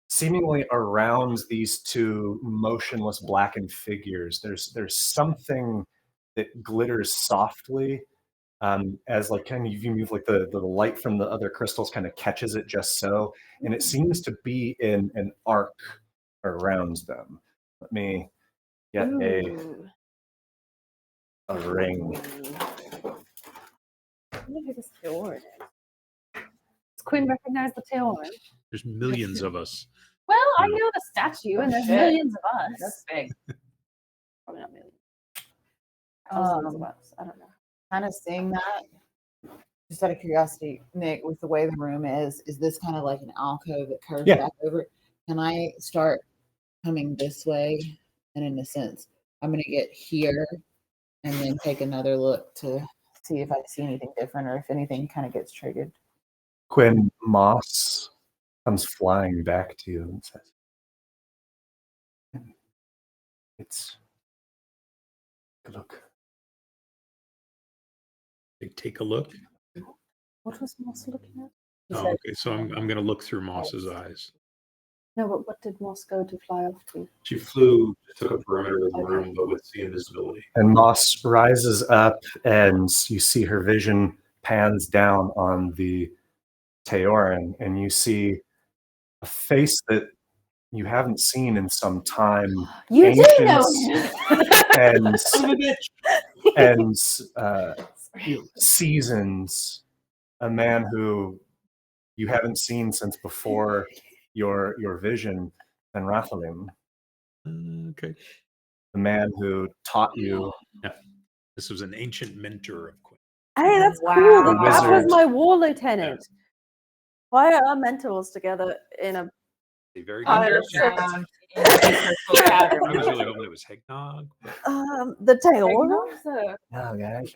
seemingly around these two motionless blackened figures, there's something that glitters softly, as like kind of you move, like the light from the other crystals kind of catches it just so, and it seems to be in an arc around them. Let me get Ooh. a ring. I wonder who this Theorin is. Does Quinn recognize the Theorin? There's millions of us. Well, I know the statue, and there's Shit. millions of us. That's big. Probably not millions. Thousands of us. I don't know. Kind of seeing that, just out of curiosity, Nick, with the way the room is this kind of like an alcove that curves Yeah. back over? Can I start coming this way? And in a sense, I'm going to get here and then take another look to see if I see anything different or if anything kind of gets triggered. Quinn, Moss comes flying back to you and says, "It's look." They take a look. What was Moss looking at? Oh, okay, so I'm gonna look through Moss's eyes. No, but what did Moss go to fly off to? She flew, took a perimeter of the room, but with the invisibility. And Moss rises up, and you see her vision pans down on the Theorin, and you see a face that you haven't seen in some time, You do know Ancients. him. and seasons, a man who you haven't seen since before your vision, and Rathalim, Okay. the man who taught you. This was an ancient mentor of Quinn. Hey, that's Wow. cool. The That was wizard. my war lieutenant. Why are our mentors together in a? A very good Understood. person. In the crystal I cavern. was really hoping it was Hecknog. But The Theorin? Oh, guys.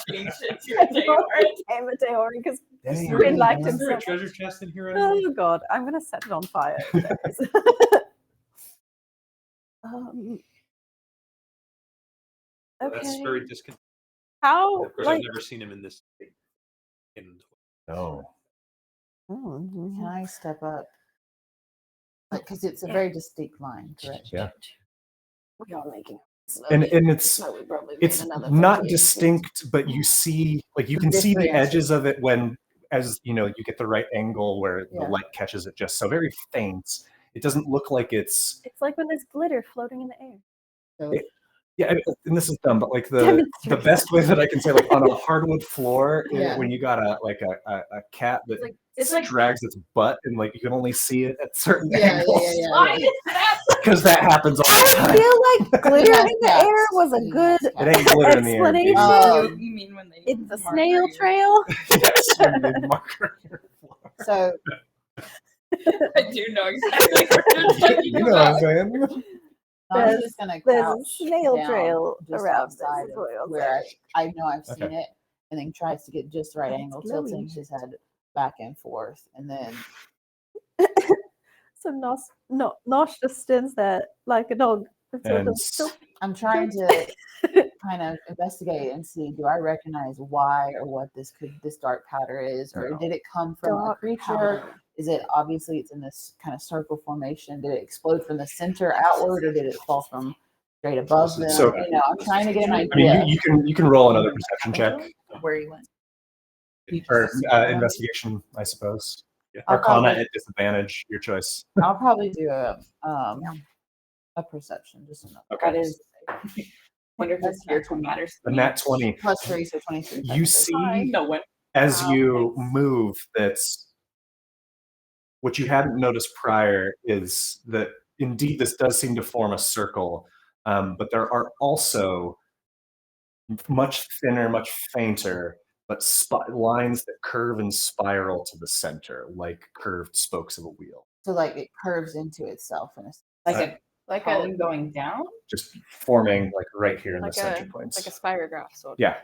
Changed it to a Theorin. Became a Theorin because Dang. Quinn liked is him there so a treasure chest in here? Oh God, I'm gonna set it on fire. um, okay. That's very disconcerting. How Of course, like? I've never seen him in this. No. Can I step up? Because it's a very distinct line, correct? Yeah. We are making. And it's slowly probably it's made another not 48. distinct, but you see, like you can see the edges of it when, as you know, you get the right angle where the Yeah. light catches it just so very faint. It doesn't look like it's. It's like when there's glitter floating in the air. So It- Yeah, and this is dumb, but like the Demonstrate. best way that I can say, like on a hardwood floor, Yeah. when you got a cat that It's like drags its butt and like you can only see it at certain Yeah, angles why is that? because that happens all the I time. feel like glitter has in the cats. air was a He good has It ain't glitter in the air. explanation. Dude. Oh. You mean when they It's a mark snail your- trail. Yes, when they marker your floor. So I do know exactly what you're talking You know what I'm about. saying? I'm There's- just gonna There's a crouch snail down trail just around this. outside is of what I'll where say. I know I've seen Okay. it, and then tries to get just the right It's angle, glowy. tilting his head back and forth, and then So Nosh just stands there like a dog. And sort And of still I'm trying to kind of investigate and see, do I recognize why or what this dark powder is, or No. did it come from a dark creature? powder. Is it obviously it's in this kind of circle formation? Did it explode from the center outward, or did it fall from straight above them? So- You know, I'm trying to get an I idea. mean, you can roll another perception check where you went. or investigation, I suppose. I'll Arcana probably- at disadvantage, your choice. I'll probably do a perception, just enough. Okay. That is. Wonder if this spiritual matters. A nat 20. Plus 3, so 23. You see No one. as Wow, you thanks. move that's what you hadn't noticed prior is that indeed this does seem to form a circle, but there are also much thinner, much fainter, but lines that curve and spiral to the center like curved spokes of a wheel, So like it curves into itself in a Like a column going down. just forming like right here in Like the center points. like a spirograph sort of. Yeah.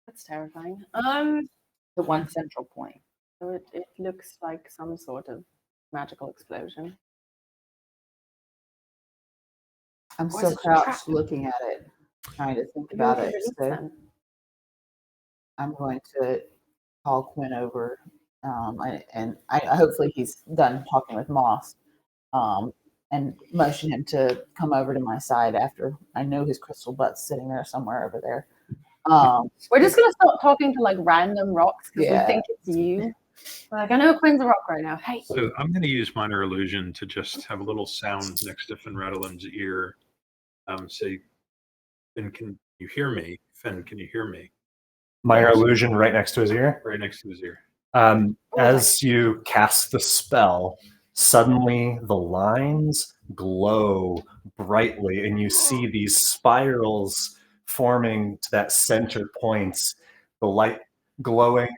That's terrifying. The one central point. So it looks like some sort of magical explosion. I'm Or is still it crouched trapped? looking at it, trying to think Maybe we about can it. release So them. I'm going to call Quinn over, and I hopefully he's done talking with Moss, and motion him to come over to my side after I know his crystal butt's sitting there somewhere over there. We're just gonna start talking to like random rocks because Yeah. we think it's you. We're like, I know Quinn's a rock right now. Hey, So I'm going to use minor illusion to just have a little sound next to Finredolin's ear. Say, Finn, can you hear me? Finn, can you hear me? Minor illusion right next to his ear. Right next to his ear. As you cast the spell, suddenly the lines glow brightly, and you see these spirals forming to that center point, the light glowing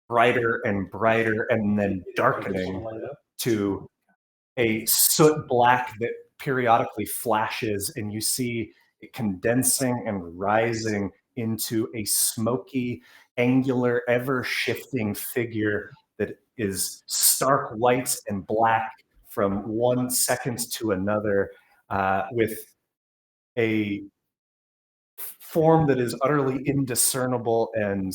brighter and brighter, and then darkening to a soot black that periodically flashes, and you see it condensing and rising into a smoky, angular, ever shifting figure that is stark white and black from 1 second to another, with a form that is utterly indiscernible and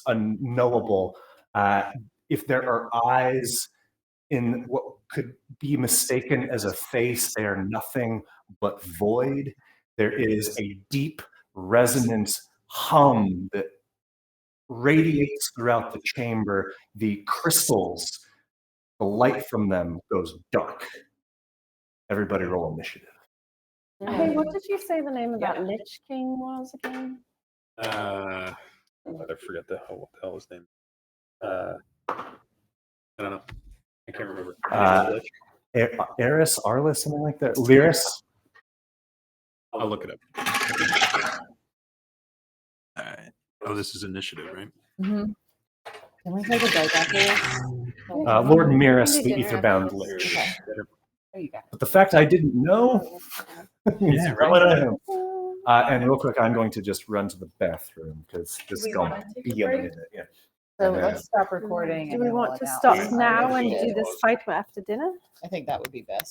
unknowable. If there are eyes in what could be mistaken as a face, they are nothing but void. There is a deep, resonant hum that radiates throughout the chamber. The crystals, the light from them goes dark. Everybody roll initiative. hey, what did you say the name of that Lich King was again? I forget what the hell his name. I don't know. I can't remember. Eris, Arlis, something like that. Lyris. I'll look it up. All right. Oh, this is initiative, right? Can we take a break after this? Lord Miris, the Dinner Etherbound after this. Lich. Okay. There you go. But the fact I didn't know means Yeah, what I am. And real quick, I'm going to just run to the bathroom because this is we going wanna to take a be a break? minute. Yeah. So Okay. let's stop recording. Do and we then we'll want to announce stop it. now and do this fight after dinner? I think that would be best.